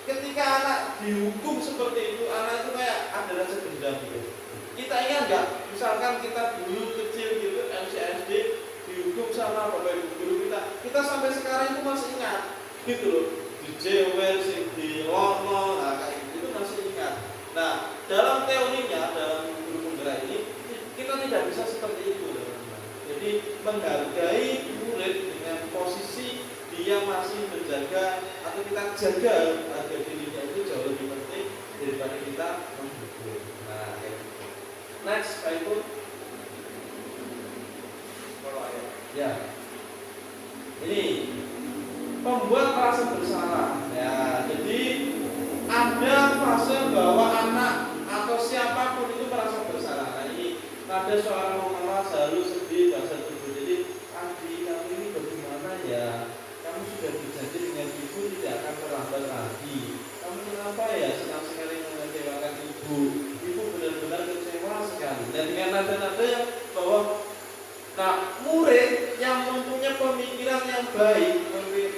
Speaker 1: ketika anak dihukum seperti itu, anak itu kayak ada rasa dendam gitu. Kita ingat nggak? Misalkan kita dulu kecil gitu, MCSD dihukum sama bapak ibu guru kita sampai sekarang itu masih ingat, gitu loh. Dijewer, di lono, nah kayak gitu itu masih ingat. Nah, dalam teorinya, dalam guru penggerak ini, kita tidak bisa seperti itu, teman-teman. Jadi menghargai murid dengan posisi dia masih menjaga atau kita jaga harga dirinya itu jauh lebih penting daripada kita menghukum. Nah, kayak gitu. Next, Pak Ibu. Ya. Ini membuat merasa bersalah. Ya, jadi ada fase bahwa anak atau siapapun itu merasa bersalah. Nah, ini ada seorang mama selalu sedih bahasa tubuh. Jadi, Adi, kamu ini bagaimana ya? Kamu sudah berjanji dengan ibu tidak akan terlambat lagi. Kamu kenapa ya senang sekali mengecewakan ibu? Ibu benar-benar kecewa sekali. Dan dengan nada-nada yang bahwa murid yang mempunyai pemikiran yang baik,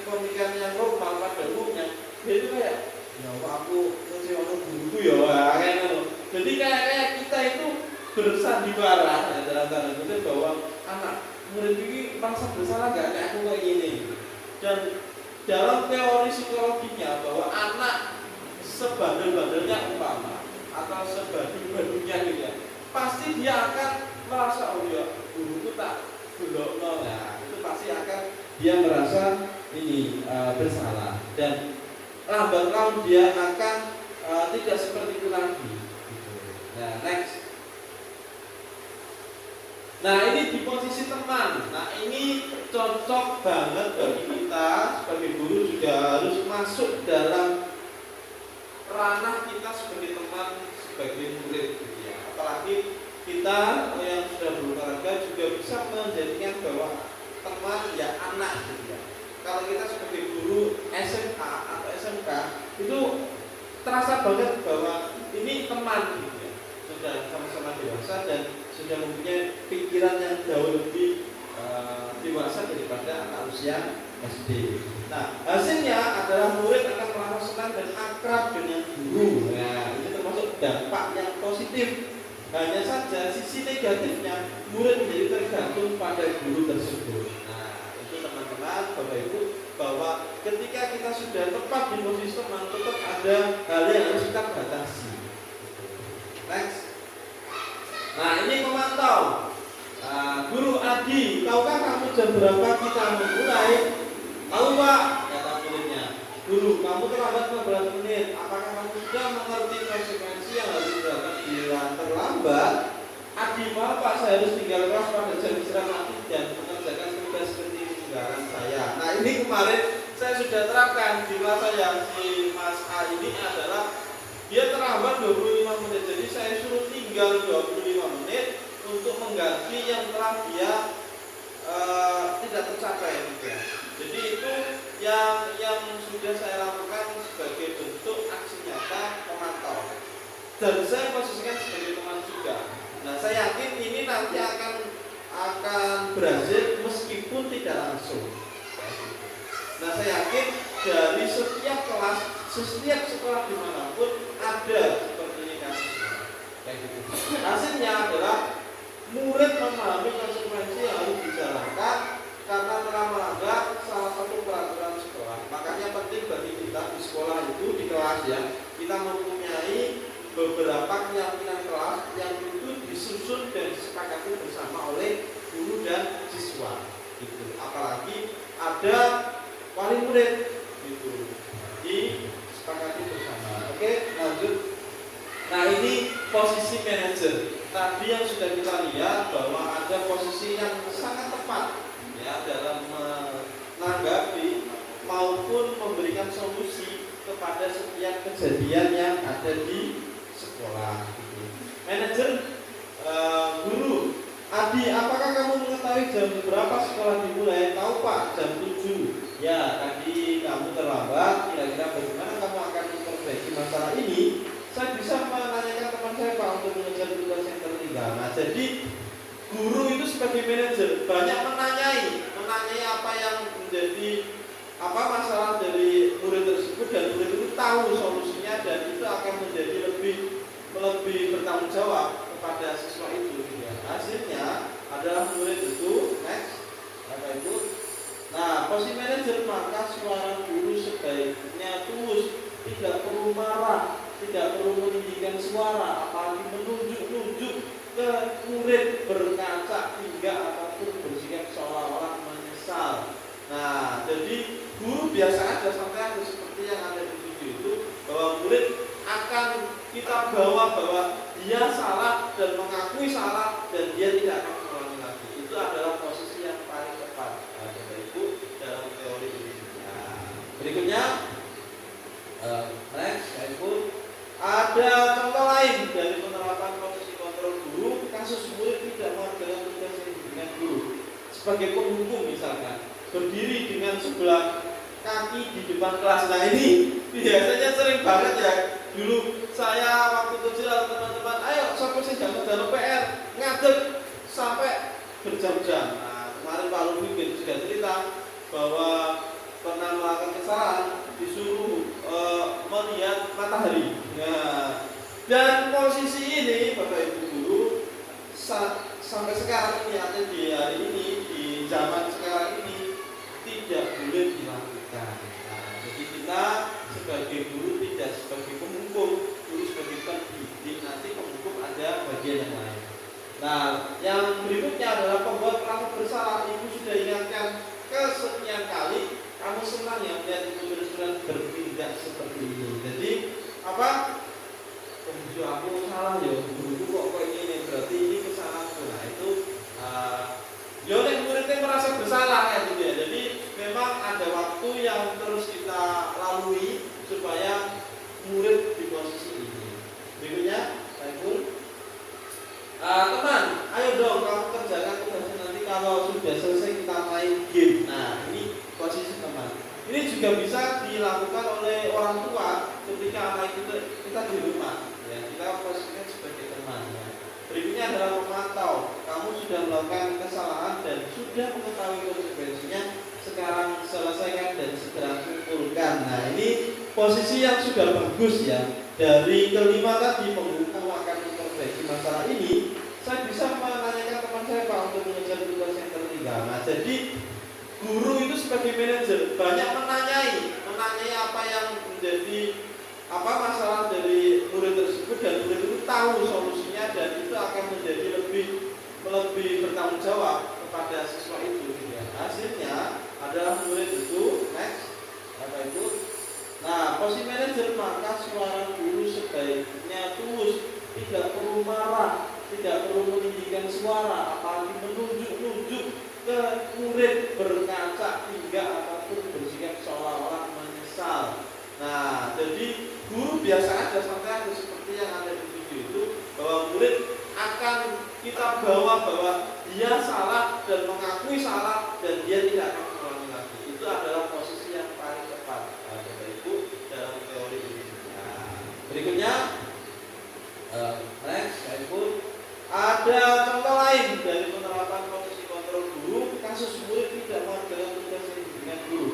Speaker 1: pemikiran yang normal pada umumnya, dia itu kayak, ya aku kecewakan guruku ya, kayak gitu. Jadi kayak kita itu bersandiwara ya, dalam tanda kutip bahwa anak murid ini merasa bersalah nggak kayak aku kayak gini. Dan dalam teori psikologinya bahwa anak sebandel-bandelnya umpama atau sebandel-bandelnya gitu ya, pasti dia akan merasa oh ya guruku tak belokno, nah itu pasti akan dia merasa ini bersalah dan lambat laun dia akan tidak seperti itu lagi. Nah, next. Nah, ini di posisi teman. Nah, ini cocok banget bagi kita sebagai guru juga harus masuk dalam ranah kita sebagai teman, sebagai murid gitu ya. Apalagi kita yang sudah berolahraga juga bisa menjadikan bahwa teman ya anak gitu ya. Kalau kita sebagai guru SMA atau SMK itu terasa banget bahwa ini teman gitu ya. Sudah sama-sama dewasa dan sudah mempunyai pikiran yang jauh lebih dewasa daripada anak usia SD. Nah, hasilnya adalah murid akan merasa senang dan akrab dengan guru. Nah, ini termasuk dampak yang positif. Hanya saja sisi negatifnya murid menjadi tergantung pada guru tersebut. Nah, itu teman-teman, Bapak Ibu, bahwa ketika kita sudah tepat di posisi teman, tetap ada hal yang harus kita batasi. Next. Nah, ini memantau. Guru Adi, tahukah kamu jam berapa kita memulai? Tahu Pak, kata muridnya. Guru, kamu terlambat 15 menit. Apakah kamu sudah mengerti konsekuensi yang harus dilakukan bila terlambat? Adi, maaf Pak, saya harus tinggal kelas pada jam istirahat nanti dan mengerjakan tugas seperti penggaran saya. Nah, ini kemarin saya sudah terapkan di kelas saya. Si Mas A ini adalah dia terlambat 25 menit. Jadi saya suruh tinggal 25 menit untuk mengganti yang telah dia tidak tercapai gitu ya. Jadi itu yang sudah saya lakukan sebagai bentuk aksi nyata memantau. Dan saya posisikan sebagai teman juga. Nah, saya yakin ini nanti akan berhasil meskipun tidak langsung. Nah, saya yakin dari setiap kelas, setiap sekolah dimanapun ada seperti ini kasusnya. Kayak gitu. Hasilnya adalah murid memahami konsekuensi yang harus dijalankan karena telah melanggar salah satu peraturan sekolah. Makanya penting bagi kita di sekolah itu, di kelas ya, kita mempunyai beberapa keyakinan kelas yang itu disusun dan disepakati bersama oleh guru dan siswa. Gitu. Apalagi ada wali murid, gitu, disepakati bersama. Oke, lanjut. Nah, ini posisi manajer. Tadi yang sudah kita lihat bahwa ada posisi yang sangat tepat ya dalam menanggapi maupun memberikan solusi kepada setiap kejadian yang ada di sekolah. Gitu. Manajer guru, Adi, apakah kamu mengetahui jam berapa sekolah dimulai? Tahu Pak, jam 7. Ya, tadi kamu terlambat. Kira-kira bagaimana kamu akan memperbaiki masalah ini? Saya bisa menanyakan teman saya Pak untuk mengejar tugas yang tertinggal. Nah, jadi guru itu sebagai manajer banyak menanyai apa yang menjadi masalah dari murid tersebut, dan murid itu tahu solusinya, dan itu akan menjadi lebih bertanggung jawab kepada siswa itu. Ya. Hasilnya adalah murid itu Nah, posisi manajer, maka suara guru sebaiknya tulus, tidak perlu marah, tidak perlu meninggikan suara, apalagi menunjuk-nunjuk ke murid, berkaca hingga ataupun bersikap seolah-olah menyesal. Nah, jadi guru biasa aja, sampai ada seperti yang ada di video itu, bahwa murid akan kita bawa bahwa dia salah dan mengakui salah, dan dia tidak akan mengulangi lagi. Itu adalah posisi yang paling tepat. Nah, itu dalam teori ini. Nah, berikutnya next, ada contoh lain dari penerapan posisi kontrol guru. Kasus murid tidak mengerjakan tugas yang diberikan guru. Sebagai penghukum misalkan, berdiri dengan sebelah kaki di depan kelas. Nah, ini biasanya sering banget ya. Dulu saya waktu kecil, teman-teman, ayo sampai sih jangan PR, ngadeg sampai berjam-jam. Nah, kemarin Pak Lufi juga cerita bahwa pernah melakukan kesalahan, disuruh melihat matahari. Nah, dan posisi ini Bapak Ibu guru sampai sekarang ini, atau di hari ini, di zaman sekarang ini, tidak boleh dilakukan. Nah, jadi kita sebagai guru tidak sebagai penghukum, guru sebagai pendidik, nanti penghukum ada bagian yang lain. Nah, yang berikutnya adalah pembuat merasa bersalah. Ibu sudah ingatkan kesekian kali, kamu senang ya melihat ibu terus-terusan bertindak seperti ini. Jadi Jujur aku salah ya, guruku kok ini, berarti ini kesalahanku. Nah, itu muridnya merasa bersalah kan gitu ya. Jadi memang ada waktu yang terus kita lalui supaya murid di posisi ini. Berikutnya, teman, ayo dong kamu kerjakan tugasnya, nanti kalau sudah selesai kita main game. Nah, ini posisi teman. Ini juga bisa dilakukan oleh orang tua ketika anak kita di rumah. Ya, kita posisikan sebagai teman. Ya. Berikutnya adalah memantau. Kamu sudah melakukan kesalahan dan sudah mengetahui konsekuensinya. Sekarang selesaikan dan segera kumpulkan. Nah, ini posisi yang sudah bagus ya. Dari kelima tadi, penghukum akan memperbaiki masalah ini. Saya bisa menanyakan teman saya Pak untuk mengejar tugas yang tertinggal. Nah, jadi guru itu sebagai manajer banyak menanyai apa yang menjadi masalah dari murid tersebut, dan murid itu tahu solusinya, dan itu akan menjadi lebih bertanggung jawab kepada siswa itu. Ya. Hasilnya adalah murid itu Nah, posisi manajer, maka suara guru sebaiknya tulus, tidak perlu marah, tidak perlu meninggikan suara, apalagi menunjuk-nunjuk ke murid, berkaca hingga ataupun bersikap seolah-olah menyesal. Nah, jadi guru biasa aja, sampai ada seperti yang ada di video itu, bahwa murid akan kita bawa bahwa dia salah dan mengakui salah, dan dia tidak akan mengulangi lagi. Itu adalah posisi yang paling tepat. Nah, itu dalam teori ini. Nah, berikutnya ada contoh lain dari penerapan posisi kontrol guru. Kasus murid tidak mengerjakan tugas yang diberikan guru.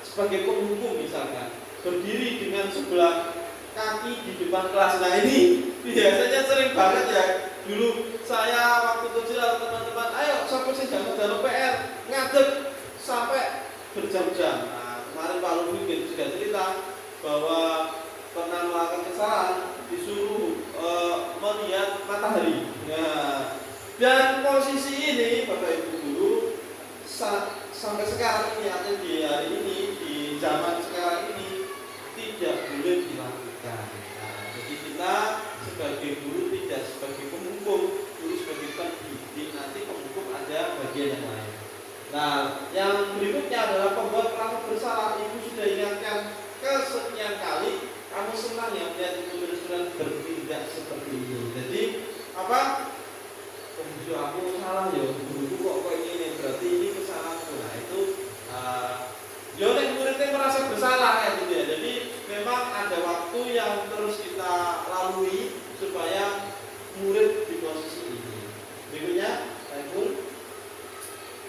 Speaker 1: Sebagai penghukum misalkan, berdiri dengan sebelah kaki di depan kelas. Nah, ini biasanya sering banget ya. Dulu saya waktu kecil, teman-teman, ayo sampai sih jangan PR, ngadeg sampai berjam-jam. Nah, kemarin Pak Lufi juga cerita bahwa pernah melakukan kesalahan, disuruh melihat matahari. Nah, dan posisi ini Bapak Ibu guru sampai sekarang ini, atau di hari ini, di zaman sekarang ini, tidak boleh dilakukan. Nah, jadi kita sebagai guru tidak sebagai penghukum, guru sebagai pendidik, nanti penghukum ada bagian yang lain. Nah, yang berikutnya adalah pembuat merasa bersalah. Ibu sudah ingatkan kesekian kali, senang ya melihat murid-murid bertindak seperti ini. Jadi apa? Aku salah ya, guruku kok kayak gini, berarti ini kesalahanku. Nah itu ya muridnya merasa bersalah ya gitu ya. Jadi memang ada waktu yang terus kita lalui supaya murid di posisi ini. Berikutnya,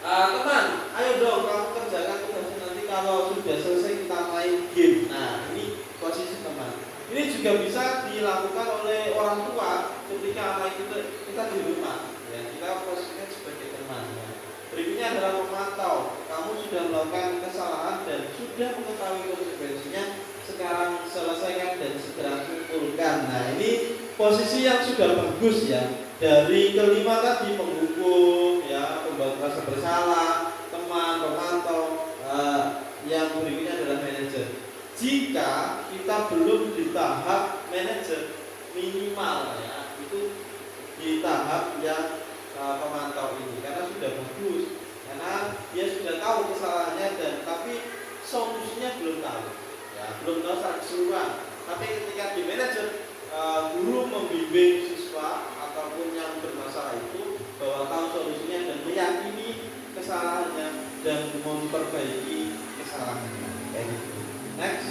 Speaker 1: teman, ayo dong kamu kerjakan tugasnya nanti kalau sudah selesai kita main game. Nah ini posisi teman. Ini juga bisa dilakukan oleh orang tua ketika anak kita di rumah. Ya, kita posisinya sebagai teman. Ya. Berikutnya adalah memantau. Kamu sudah melakukan kesalahan dan sudah mengetahui konsekuensinya. Sekarang selesaikan dan segera kumpulkan. Nah ini posisi yang sudah bagus ya. Dari kelima tadi penghukum, ya, pembuat merasa bersalah, teman, pemantau, yang berikutnya adalah manajer. Jika kita belum di tahap manajer, minimal ya itu di tahap yang pemantau ini, karena sudah bagus, karena dia sudah tahu kesalahannya dan tapi solusinya belum tahu, ya, belum tahu secara keseluruhan. Tapi ketika di manajer, guru membimbing siswa ataupun yang bermasalah itu bahwa tahu solusinya dan meyakini kesalahannya dan memperbaiki kesalahannya. Kayak gitu. Next.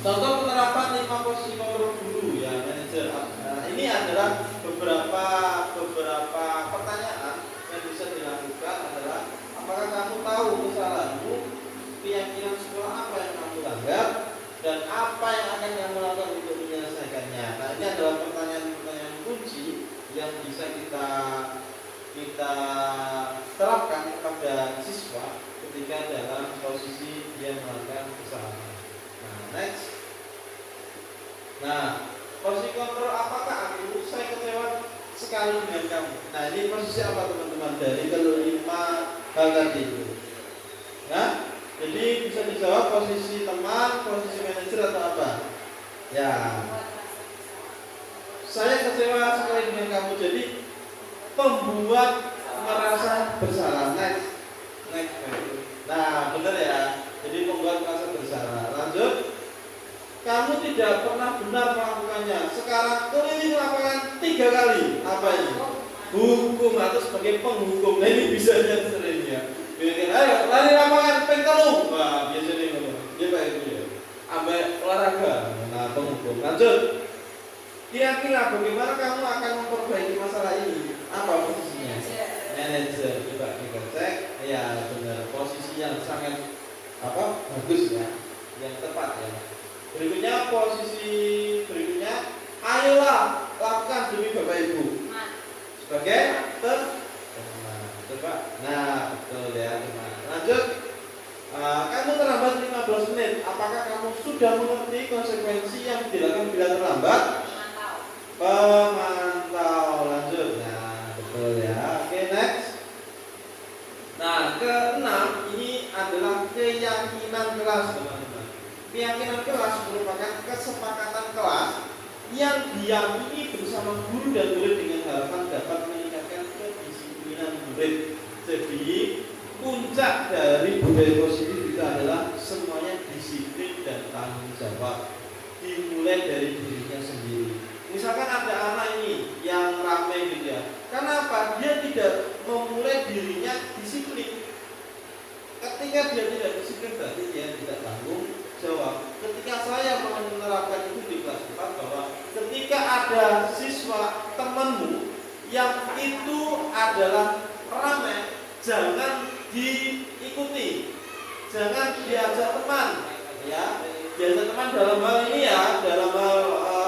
Speaker 1: Contoh penerapan 5 posisi kontrol guru ya manajer. Ini adalah beberapa pertanyaan yang bisa dilakukan adalah apakah kamu tahu kesalahanmu, keyakinan sekolah apa yang kamu langgar, dan apa yang akan kamu lakukan untuk menyelesaikannya. Nah ini adalah pertanyaan-pertanyaan kunci yang bisa kita terapkan kepada siswa ketika dalam posisi dia melakukan kesalahan. Nah next. Nah posisi kontrol, apakah saya kecewa sekali dengan kamu? Nah ini posisi apa teman-teman dari kelima hal tadi itu? Nah jadi bisa dijawab posisi teman, posisi manajer atau apa? Ya, saya kecewa sekali dengan kamu. Jadi pembuat merasa bersalah. Next. Nah, benar ya. Jadi pembuat merasa bersalah. Lanjut. Kamu tidak pernah benar melakukannya. Sekarang keliling lapangan 3 kali. Apa ini? Hukum atau sebagai penghukum. Nah ini bisa yang sering ya. Ayo lari lapangan pengkelung. Wah biasanya ngomong. Dia kayak gitu ya. Ambil olahraga. Nah penghukum. Lanjut. Kira-kira bagaimana kamu akan memperbaiki masalah ini? Apa posisinya? Manajer. Coba kita cek. Ya benar. Posisi yang sangat bagus ya. Yang tepat ya. Berikutnya posisi berikutnya. Ayolah lakukan demi Bapak Ibu. Sebagai coba. Nah, betul ya, teman. Lanjut. Kamu terlambat 15 menit. Apakah kamu sudah mengerti konsekuensi yang dilakukan bila terlambat? Pemantau. Lanjut. Nah, betul ya. Oke, next. Nah, keenam ini adalah keyakinan kelas, teman-teman. Keyakinan kelas merupakan kesepakatan kelas yang diyakini bersama guru dan murid dengan harapan dapat meningkatkan kedisiplinan murid. Jadi puncak dari budaya positif itu adalah semuanya disiplin dan tanggung jawab, dimulai dari dirinya sendiri. Misalkan ada anak ini yang ramai gitu ya, kenapa dia tidak memulai dirinya disiplin? Ketika dia tidak disiplin berarti dia tidak tanggung jawab. Ketika saya menerapkan itu di kelas 4 bahwa ketika ada siswa temanmu yang itu adalah ramai, jangan diikuti, jangan diajak teman, ya. Diajak teman dalam hal ini ya, dalam hal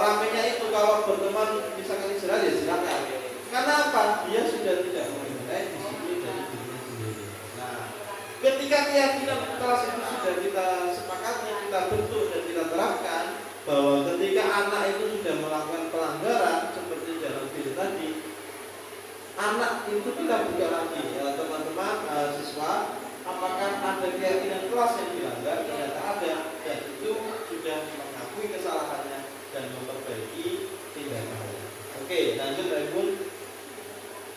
Speaker 1: ramainya itu. Kalau berteman misalkan istirahat ya silakan. Karena apa? Dia sudah tidak mengenai disiplin dari dirinya sendiri. Nah, ketika keyakinan kelas itu sudah kita sepakati, kita bentuk dan kita terapkan bahwa ketika anak itu sudah melakukan pelanggaran seperti dalam video tadi, anak itu kita buka lagi ya, teman-teman siswa, apakah ada keyakinan kelas yang dilanggar? Ternyata ada, dan itu sudah mengakui kesalahannya dan memperbaiki tindakannya. Oke, lanjut Raibun.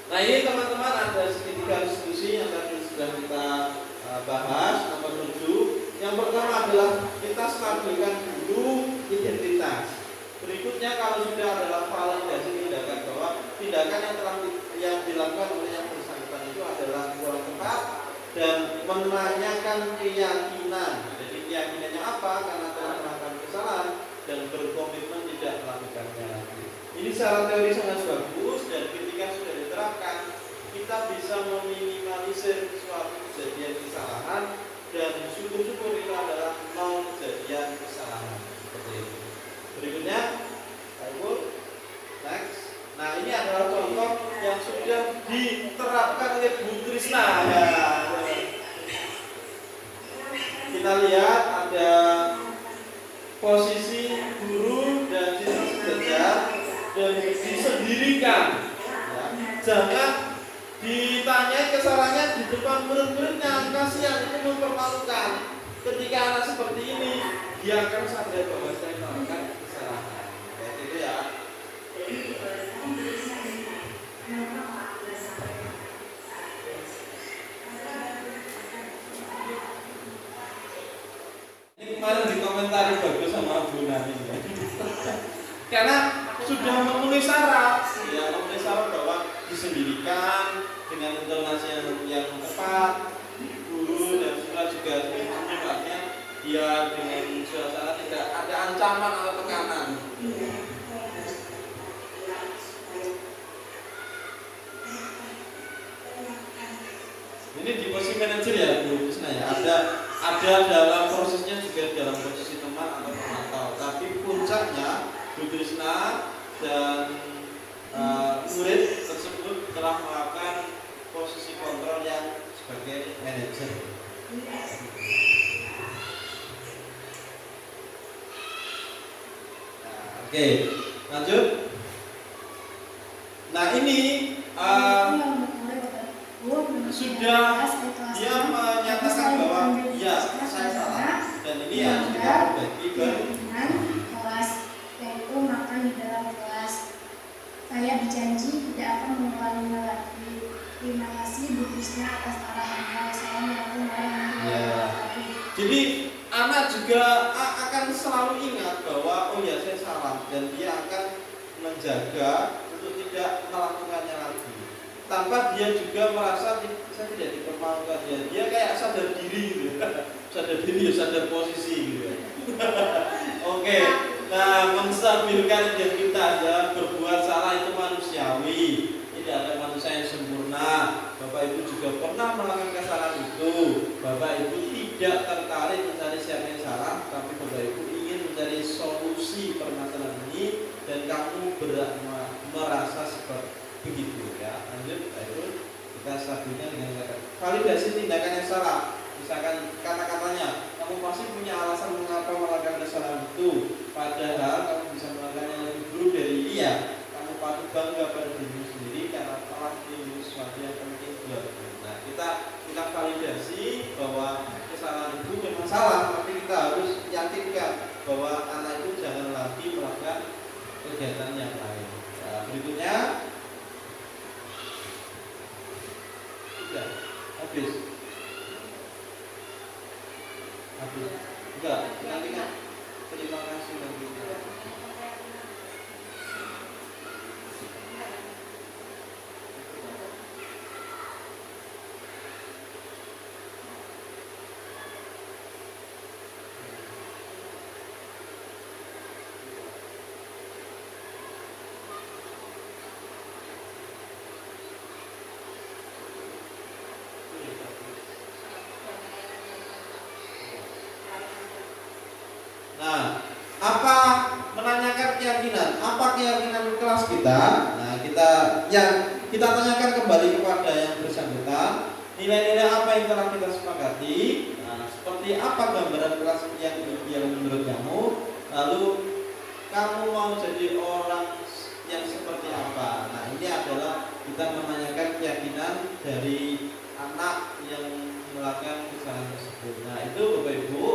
Speaker 1: Nah ini teman-teman ada segitiga diskusi yang tadi sudah kita bahas. Nomor 7, yang pertama adalah kita stabilkan dulu identitas. Berikutnya kalau sudah adalah validasi tindakan bahwa tindakan yang dilakukan oleh yang bersangkutan itu adalah kurang tepat dan menanyakan keyakinan. Jadi keyakinannya apa karena telah melakukan kesalahan dan berkomitmen tidak melakukannya lagi. Ini secara teori sangat bagus dan ketika sudah diterapkan kita bisa meminimalisir suatu kejadian kesalahan dan syukur-syukur itu adalah nol kejadian kesalahan seperti itu. Berikutnya, Ibu, next. Nah ini adalah contoh yang sudah diterapkan oleh Bu Trisna. Ya. Kita lihat ada posisi guru dan siswa sejajar dan disendirikan. Ya. Jangan ditanya kesalahannya di depan murid-muridnya, kasihan, itu mempermalukan. Ketika anak seperti ini, dia akan sadar bahwa saya melakukan kesalahan. Kayak gitu ya. Ini kemarin dikomentari bagus sama Bu Nani. Karena sudah memenuhi syarat, ya memenuhi syarat bahwa disendirikan dengan intonasi yang tepat, guru dan siswa juga sifatnya dia dengan suasana tidak ada ancaman atau tekanan. Ini di posisi manajer ya Bu Krisna ya. Ada dalam prosesnya juga dalam posisi teman atau pemantau. Tapi puncaknya Bu Krisna dan murid tersebut telah melakukan posisi kontrol yang sebagai manajer. Oke, lanjut. Nah ini sudah dia menyatakan bahwa ya saya salah dan ini harus kita perbaiki
Speaker 7: kelas, yaitu makan di dalam kelas. Saya berjanji tidak akan mengulanginya lagi. Terima kasih Bu Krisna atas arahannya. Assalamualaikum warahmatullahi wabarakatuh.
Speaker 1: Jadi anak juga akan selalu ingat bahwa oh ya saya salah dan dia akan menjaga untuk tidak melakukannya lagi. Tanpa dia juga merasa saya tidak dipermalukan ya. Dia kayak sadar diri gitu. Sadar diri, sadar posisi gitu. Oke. Nah, menstabilkan identitas ya, berbuat salah itu manusiawi. Tidak ada manusia yang sempurna. Bapak Ibu juga pernah melakukan kesalahan itu. Bapak Ibu tidak tertarik mencari siapa yang salah, tapi Bapak Ibu ingin mencari solusi permasalahan ini dan kamu merasa seperti begitu ya. Lanjut, ayo kita stabilnya dengan validasi tindakan yang salah. Misalkan kata-katanya, kamu pasti punya alasan mengapa melakukan kesalahan itu. Padahal kamu bisa melakukannya lebih buruk dari dia. Kamu patut bangga pada dirimu sendiri karena telah melindungi sesuatu yang penting buatmu. Nah, kita validasi bahwa kesalahan itu memang salah, tapi kita harus yakinkan bahwa anak itu jangan lagi melakukan kegiatan yang lain. Nah, berikutnya, sudah habis. Enggak, nanti kan terima kasih nanti. Nah, apa menanyakan keyakinan? Apa keyakinan kelas kita? Nah, kita tanyakan kembali kepada yang bersangkutan. Nilai-nilai apa yang telah kita sepakati? Nah, seperti apa gambaran kelas yang ideal menurut kamu? Lalu kamu mau jadi orang yang seperti apa? Nah, ini adalah kita menanyakan keyakinan dari anak yang melakukan kesalahan tersebut. Nah, itu Bapak Ibu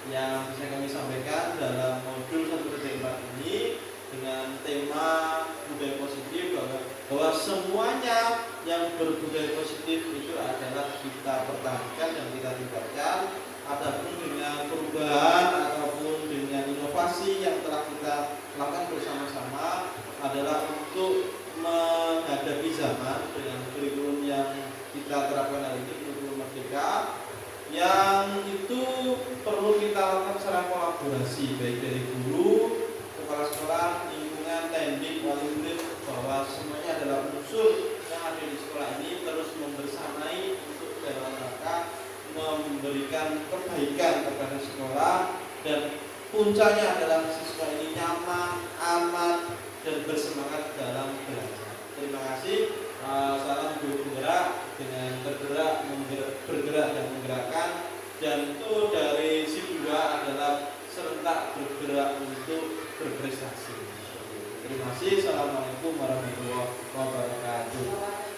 Speaker 1: yang bisa kami sampaikan dalam modul 1/4 ini dengan tema budaya positif bahwa semuanya yang berbudaya positif itu adalah kita pertahankan dan kita tingkatkan. Adapun dengan perubahan ataupun dengan inovasi
Speaker 8: inovasi yang telah kita lakukan bersama-sama adalah untuk menghadapi zaman dengan kurikulum yang kita terapkan hari ini, kurikulum Merdeka, yang itu perlu kita lakukan secara kolaborasi baik dari guru, kepala sekolah, lingkungan, teknik, wali murid, bahwa semuanya adalah unsur yang ada di sekolah ini terus membersamai untuk dalam rangka memberikan kebaikan kepada sekolah, dan puncaknya adalah siswa ini nyaman, aman, dan bersemangat dalam belajar. Terima kasih. Salam guru penggerak dengan bergerak dan menggerakkan, dan itu dari si 2 adalah serentak bergerak untuk berprestasi. Terima kasih. Assalamualaikum warahmatullahi wabarakatuh.